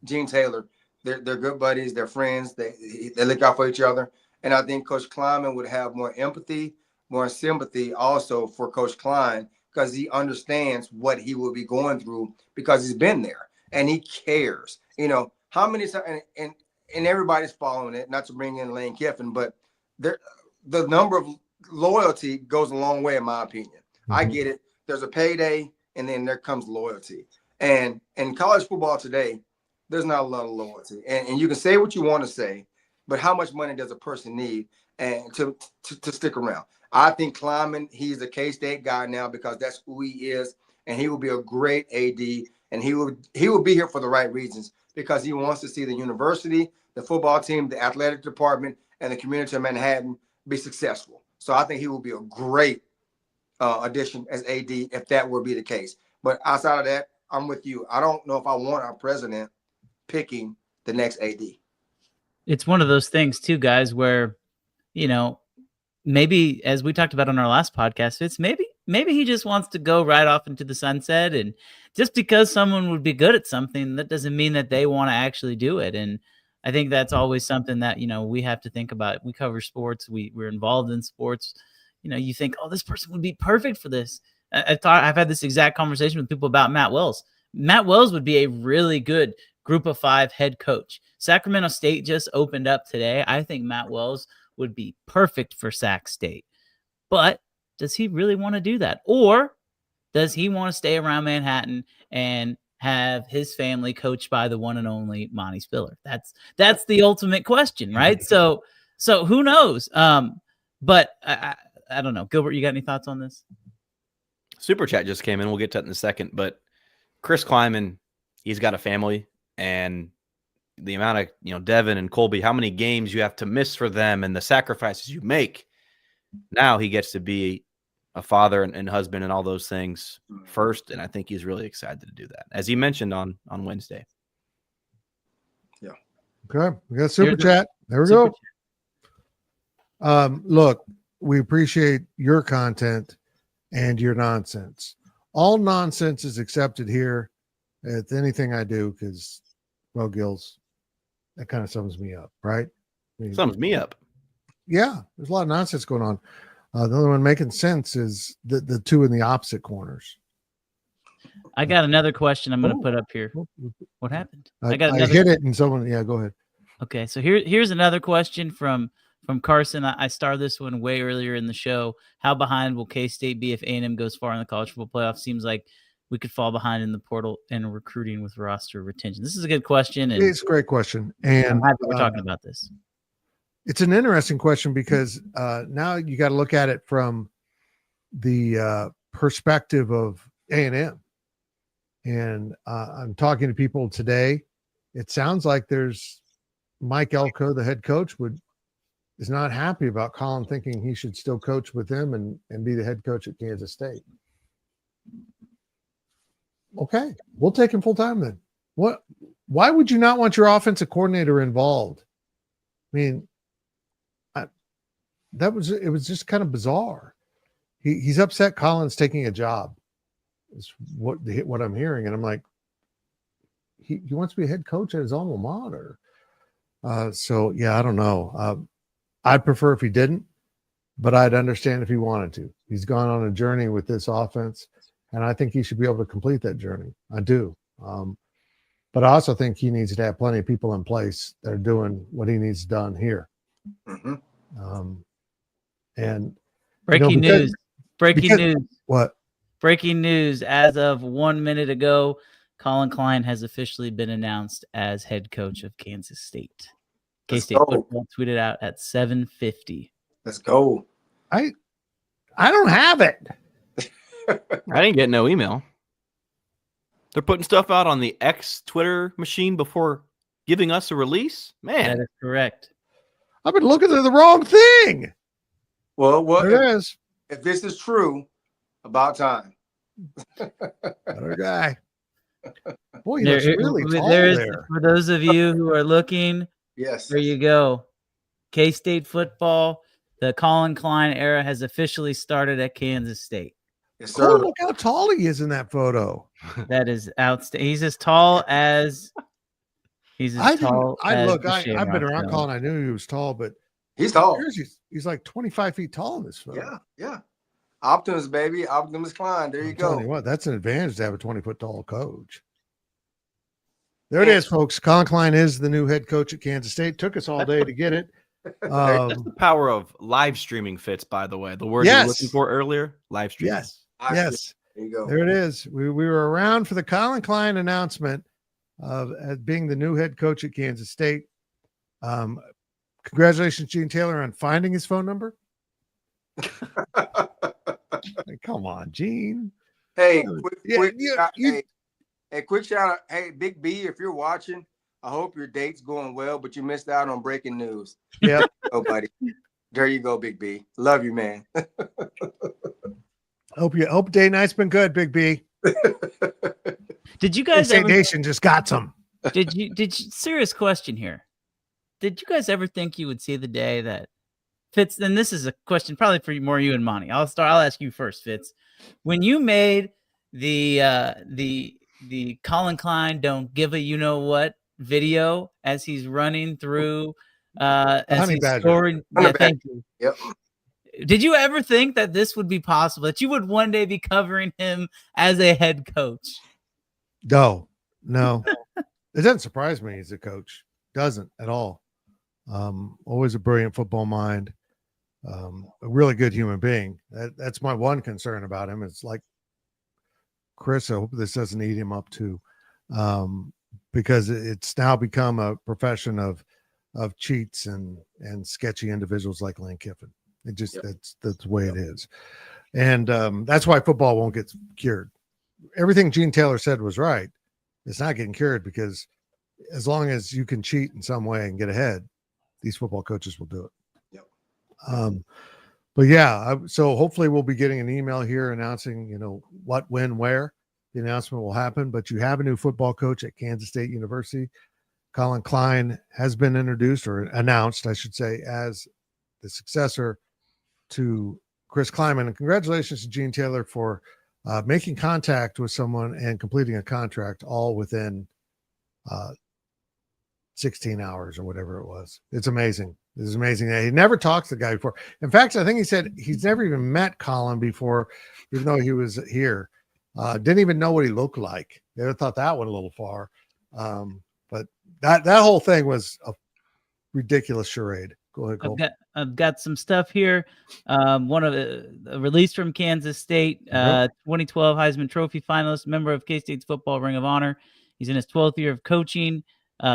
Gene Taylor, they're good buddies, they're friends, they look out for each other. And I think Coach Klieman would have more empathy, more sympathy also for Coach Klein, because he understands what he will be going through because he's been there and he cares. You know, how many times, and everybody's following it, not to bring in Lane Kiffin, but the number of loyalty goes a long way, in my opinion. Mm-hmm. I get it. There's a payday, and then there comes loyalty. And in college football today, there's not a lot of loyalty. And you can say what you want to say, but how much money does a person need and to stick around? I think Klieman, he's a K-State guy now because that's who he is, and he will be a great AD, and he will be here for the right reasons because he wants to see the university, the football team, the athletic department, and the community of Manhattan be successful. So I think he will be a great addition as AD if that would be the case. But outside of that, I'm with you. I don't know if I want our president picking the next AD. It's one of those things too, guys, where, you know, maybe as we talked about on our last podcast, it's maybe he just wants to go right off into the sunset. And just because someone would be good at something, that doesn't mean that they want to actually do it. And I think that's always something that, you know, we have to think about. We cover sports. We're involved in sports. You know, you think, oh, this person would be perfect for this. I've had this exact conversation with people about Matt Wells. Matt Wells would be a really good Group of 5 head coach. Sacramento State just opened up today. I think Matt Wells would be perfect for Sac State. But does he really want to do that? Or does he want to stay around Manhattan and have his family coached by the one and only Monte Spiller? That's the ultimate question, right? So who knows? But I don't know. Gilbert, you got any thoughts on this? Super chat just came in. We'll get to it in a second. But Chris Klieman, he's got a family, and the amount of, you know, Devin and Colby, how many games you have to miss for them and the sacrifices you make. Now he gets to be a father and husband and all those things first. And I think he's really excited to do that, as he mentioned on Wednesday. Yeah. Okay. We got super chat. There we go. Look, we appreciate your content and your nonsense. All nonsense is accepted here at anything I do because, well, Gills, that kind of sums me up, right? I mean, sums me up. Yeah, there's a lot of nonsense going on. The only one making sense is the two in the opposite corners. I got another question I'm going to put up here. What happened? I hit it and someone, yeah, go ahead. Okay, so here's another question from Carson. I started this one way earlier in the show. How behind will K-State be if A&M goes far in the college football playoff? Seems like we could fall behind in the portal and recruiting with roster retention? This is a good question. And it's a great question. And I'm happy we're talking about this. It's an interesting question because now you got to look at it from the perspective of A&M. And I'm talking to people today. It sounds like there's Mike Elko, the head coach, is not happy about Collin thinking he should still coach with him and be the head coach at Kansas State. Okay, we'll take him full time then. Why would you not want your offensive coordinator involved? I mean, it was just kind of bizarre. He's upset Collin's taking a job. Is what I'm hearing, and I'm like, he wants to be a head coach at his alma mater. So yeah, I don't know. I'd prefer if he didn't, but I'd understand if he wanted to. He's gone on a journey with this offense, and I think he should be able to complete that journey. I do. But I also think he needs to have plenty of people in place that are doing what he needs done here. Mm-hmm. And breaking news. What? Breaking news. As of 1 minute ago, Collin Klein has officially been announced as head coach of Kansas State. K-State football tweeted out at 7:50. Let's go. I don't have it. I didn't get no email. They're putting stuff out on the X Twitter machine before giving us a release? Man. That is correct. I've been looking at the wrong thing. Well, there it is. If this is true, about time. Another guy. Boy, he looks really tall there. For those of you who are looking, yes, there you go. K-State football, the Collin Klein era has officially started at Kansas State. Yes, sir. Oh, look how tall he is in that photo. That is outstanding. He's as tall as I've been around Collin. I knew he was tall, but he's tall. He's like 25 feet tall in this photo. Yeah. Optimus, baby. Optimus Klein. There you go. You what, that's an advantage to have a 20-foot tall coach. There it is, folks. Collin Klein is the new head coach at Kansas State. Took us all day to get it. That's the power of live streaming, Fitz, by the way. The word you were looking for earlier, live streaming. Yes. There you go. There it is. We were around for the Collin Klein announcement of being the new head coach at Kansas State. Congratulations, Gene Taylor, on finding his phone number. Hey, come on, Gene. Hey, quick shout out. Hey, Big B, if you're watching, I hope your date's going well, but you missed out on breaking news. Yeah. Oh, buddy. There you go, Big B. Love you, man. Hope day night's been good, Big B. Did you guys Nation just got some. Did you serious question here? Did you guys ever think you would see the day that Fitz, and this is a question probably for more you and Monty. I'll ask you first, Fitz. When you made the Collin Klein don't give a you know what video as he's running through as he's scoring. Yeah, thank you. Yep. Did you ever think that this would be possible, that you would one day be covering him as a head coach? No. It doesn't surprise me he's a coach. Doesn't at all. Always a brilliant football mind. A really good human being. That's my one concern about him. It's like Chris, I hope this doesn't eat him up too, because it's now become a profession of cheats and sketchy individuals like Lane Kiffin. It just that's the way it is, and that's why football won't get cured. Everything Gene Taylor said was right. It's not getting cured because as long as you can cheat in some way and get ahead, these football coaches will do it. But yeah, so hopefully we'll be getting an email here announcing, what, when, where the announcement will happen. But you have a new football coach at Kansas State University. Collin Klein has been introduced, or announced, I should say, as the successor to Chris Klieman. And congratulations to Gene Taylor for making contact with someone and completing a contract all within 16 hours or whatever it was. It's amazing. This is amazing. He never talked to the guy before. In fact, I think he said he's never even met Collin before, even though he was here. Didn't even know what he looked like. They thought that went a little far. But that whole thing was a ridiculous charade. Go ahead, Cole. I've got some stuff here. One of a release from Kansas State, 2012 Heisman Trophy finalist, member of K-State's Football Ring of Honor. He's in his 12th year of coaching.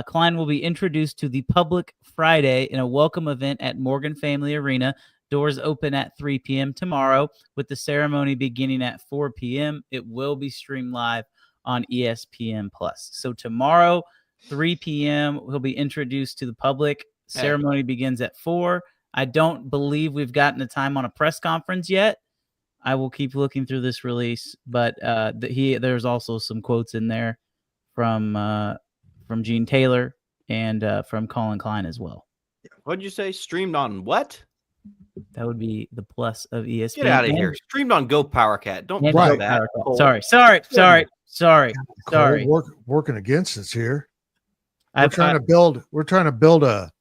Klein will be introduced to the public Friday in a welcome event at Morgan Family Arena. Doors open at 3 p.m. tomorrow, with the ceremony beginning at 4 p.m. It will be streamed live on ESPN+. So tomorrow, 3 p.m., he'll be introduced to the public. Ceremony begins at 4. I don't believe we've gotten a time on a press conference yet. I will keep looking through this release, but there's also some quotes in there from Gene Taylor and from Collin Klein as well. What'd you say? Streamed on what? That would be the plus of ESPN. Get out of here. Streamed on Go PowerCat. Don't do that. Sorry. Working against us here. We're trying to build a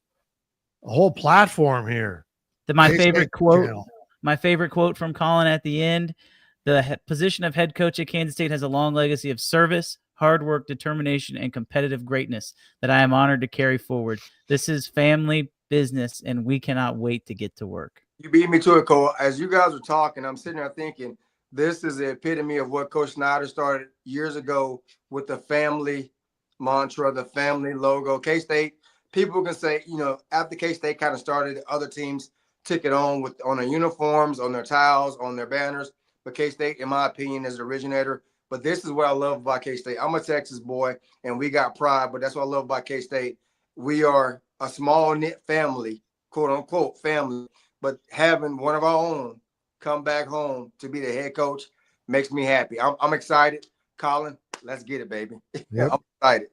whole platform here. My favorite quote from Collin at the end: the position of head coach at Kansas State has a long legacy of service, hard work, determination, and competitive greatness that I am honored to carry forward. This is family business, and we cannot wait to get to work. You beat me to it, Cole. As you guys were talking, I'm sitting there thinking, this is the epitome of what Coach Snyder started years ago with the family mantra, the family logo. K-State, people can say, after K-State kind of started, other teams took it on their uniforms, on their towels, on their banners. But K-State, in my opinion, is the originator. But this is what I love about K-State. I'm a Texas boy, and we got pride, but that's what I love about K-State. We are a small-knit family, quote-unquote family, but having one of our own come back home to be the head coach makes me happy. I'm excited. Collin, let's get it, baby. Yep. I'm excited.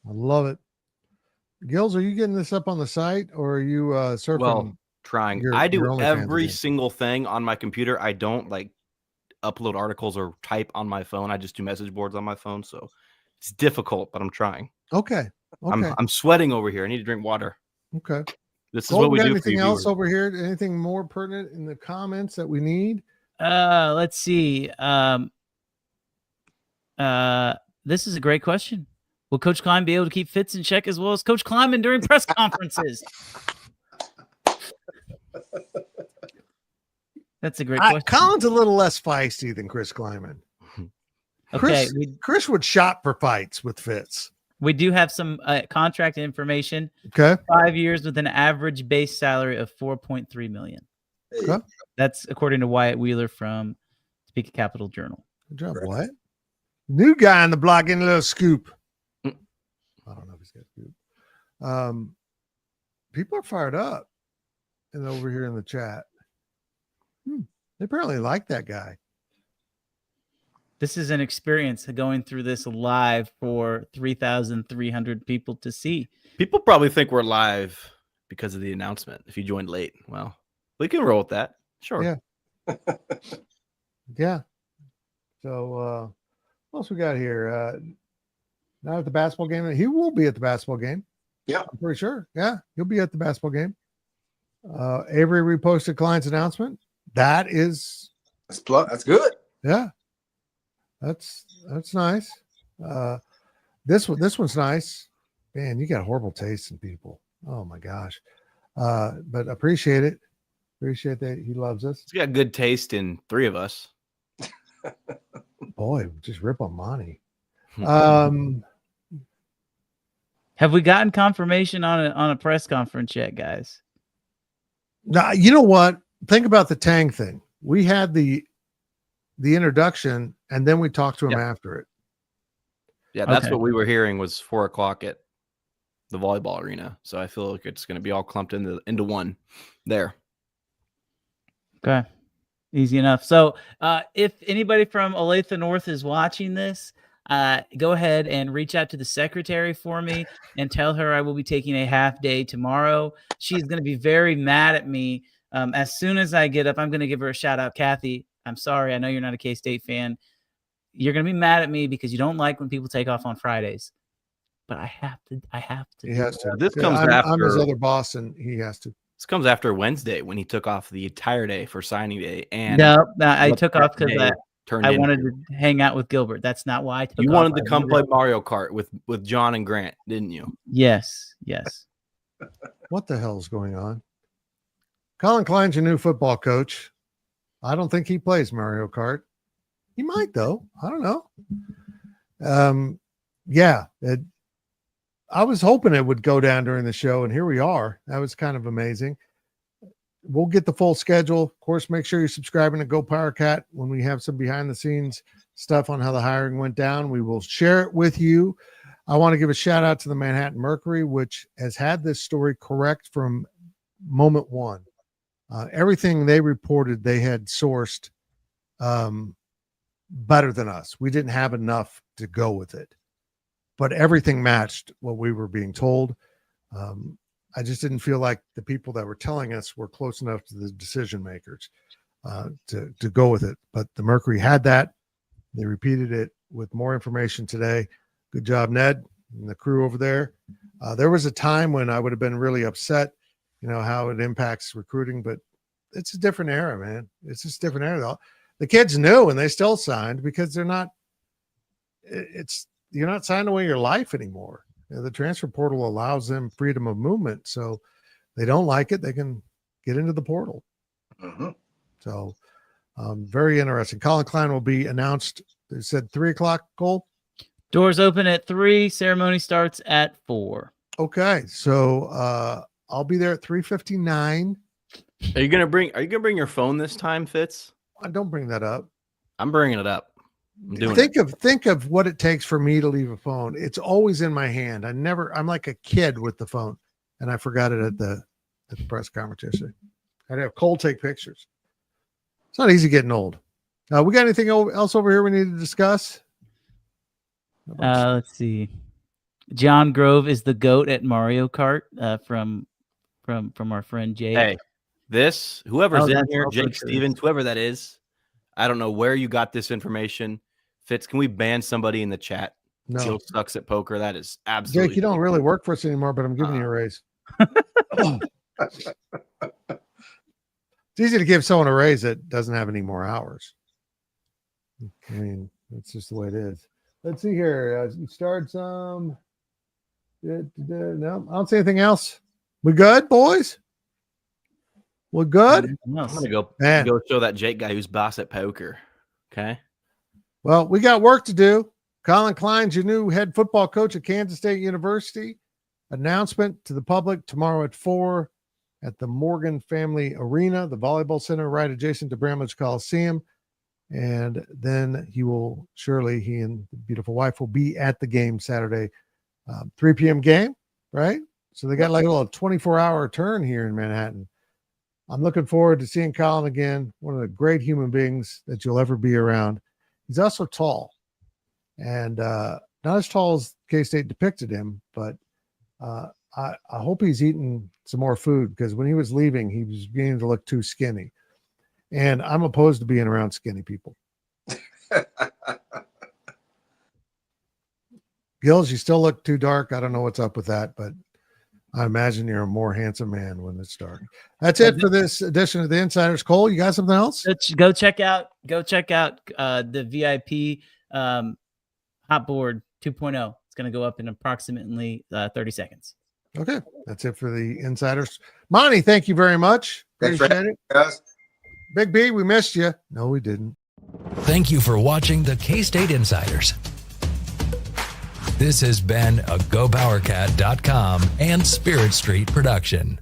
I love it. Gills, are you getting this up on the site, or are you surfing? Well, trying. I do every single thing on my computer. I don't upload articles or type on my phone. I just do message boards on my phone, so it's difficult, but I'm trying. Okay. I'm sweating over here. I need to drink water. Okay. This is what we do. Anything else over here? Anything more pertinent in the comments that we need? Let's see. This is a great question. Will Coach Klein be able to keep Fitz in check as well as Coach Klieman during press conferences? That's a great question. Collin's a little less feisty than Chris Klieman. Okay, Chris would shop for fights with Fitz. We do have some contract information. Okay. 5 years with an average base salary of $4.3 million. Okay. That's according to Wyatt Wheeler from Topeka Capital Journal. Good job, Wyatt. New guy on the block getting a little scoop. I don't know if he's got a scoop. People are fired up and over here in the chat. They apparently like that guy. This is an experience going through this live for 3,300 people to see. People probably think we're live because of the announcement. If you joined late, well, we can roll with that. Sure. Yeah. Yeah. So, what else we got here? Not at the basketball game. He will be at the basketball game. Yeah. I'm pretty sure. Yeah. He'll be at the basketball game. Avery reposted Klein's announcement. That's good. Yeah. That's nice. This one's nice. Man, you got horrible taste in people. Oh my gosh. But appreciate it. Appreciate that he loves us. He's got good taste in three of us. Boy, just rip on Monty. Have we gotten confirmation on a press conference yet, guys? Now, you know what? Think about the Tang thing. We had the introduction, and then we talked to him after it. Yeah, that's what we were hearing was 4:00 at the volleyball arena. So I feel like it's going to be all clumped into one there. Okay. Easy enough. So if anybody from Olathe North is watching this, go ahead and reach out to the secretary for me and tell her I will be taking a half day tomorrow. She's going to be very mad at me. As soon as I get up, I'm going to give her a shout out. Kathy, I'm sorry. I know you're not a K-State fan. You're going to be mad at me because you don't like when people take off on Fridays. But I have to. He has to. This comes after. I'm his other boss, and he has to. This comes after Wednesday when he took off the entire day for signing day. And no, I took off because I wanted to hang out with Gilbert. That's not why I took off. You wanted to come play Mario Kart with John and Grant, didn't you? Yes. What the hell's going on? Collin Klein's your new football coach. I don't think he plays Mario Kart. He might, though. I don't know. I was hoping it would go down during the show, and here we are. That was kind of amazing. We'll get the full schedule. Of course, make sure you're subscribing to Go Power Cat. When we have some behind-the-scenes stuff on how the hiring went down, we will share it with you. I want to give a shout-out to the Manhattan Mercury, which has had this story correct from moment one. Everything they reported, they had sourced better than us. We didn't have enough to go with it, but everything matched what we were being told. I just didn't feel like the people that were telling us were close enough to the decision makers to go with it. But the Mercury had that. They repeated it with more information today. Good job, Ned, and the crew over there. There was a time when I would have been really upset, how it impacts recruiting, but it's a different era, man. It's just a different era. The kids knew, and they still signed because you're not signing away your life anymore. The transfer portal allows them freedom of movement. So they don't like it, they can get into the portal. Mm-hmm. So very interesting. Collin Klein will be announced. They said 3:00, Cole. Doors open at 3. Ceremony starts at 4. Okay. So I'll be there at 3:59. Are you gonna bring your phone this time, Fitz? Don't bring that up. I'm bringing it up. Think of what it takes for me to leave a phone. It's always in my hand. I'm like a kid with the phone, and I forgot it at the press conference yesterday. I'd have Cole take pictures. It's not easy getting old. We got anything else over here we need to discuss? Let's see. John Grove is the GOAT at Mario Kart from our friend Jake. Hey, whoever's in here, Jake Stevens, whoever that is, I don't know where you got this information. Fitz, can we ban somebody in the chat? No. Jill sucks at poker. That is absolutely. Jake, you don't really work for us anymore, but I'm giving you a raise. It's easy to give someone a raise that doesn't have any more hours. I mean, that's just the way it is. Let's see here. You start some. No, I don't see anything else. We good, boys? We're good? I'm going to go show that Jake guy who's boss at poker. Okay. Well, we got work to do. Collin Klein's your new head football coach at Kansas State University. Announcement to the public tomorrow at 4 at the Morgan Family Arena, the volleyball center right adjacent to Bramlage Coliseum. And then he and the beautiful wife will be at the game Saturday, 3 p.m. game, right? So they got like a little 24-hour turn here in Manhattan. I'm looking forward to seeing Collin again, one of the great human beings that you'll ever be around. He's also tall, and not as tall as K-State depicted him, but I hope he's eating some more food, because when he was leaving, he was beginning to look too skinny. And I'm opposed to being around skinny people. Gills, you still look too dark. I don't know what's up with that, but I imagine you're a more handsome man when it's dark. That's it for this edition of the Insiders. Cole, you got something else? Go check out the VIP hot board 2.0. It's going to go up in approximately 30 seconds. Okay, that's it for the Insiders. Monty, thank you very much. Appreciate it. Yes. Big B, we missed you. No, we didn't. Thank you for watching the K-State Insiders. This has been a GoPowerCat.com and Spirit Street production.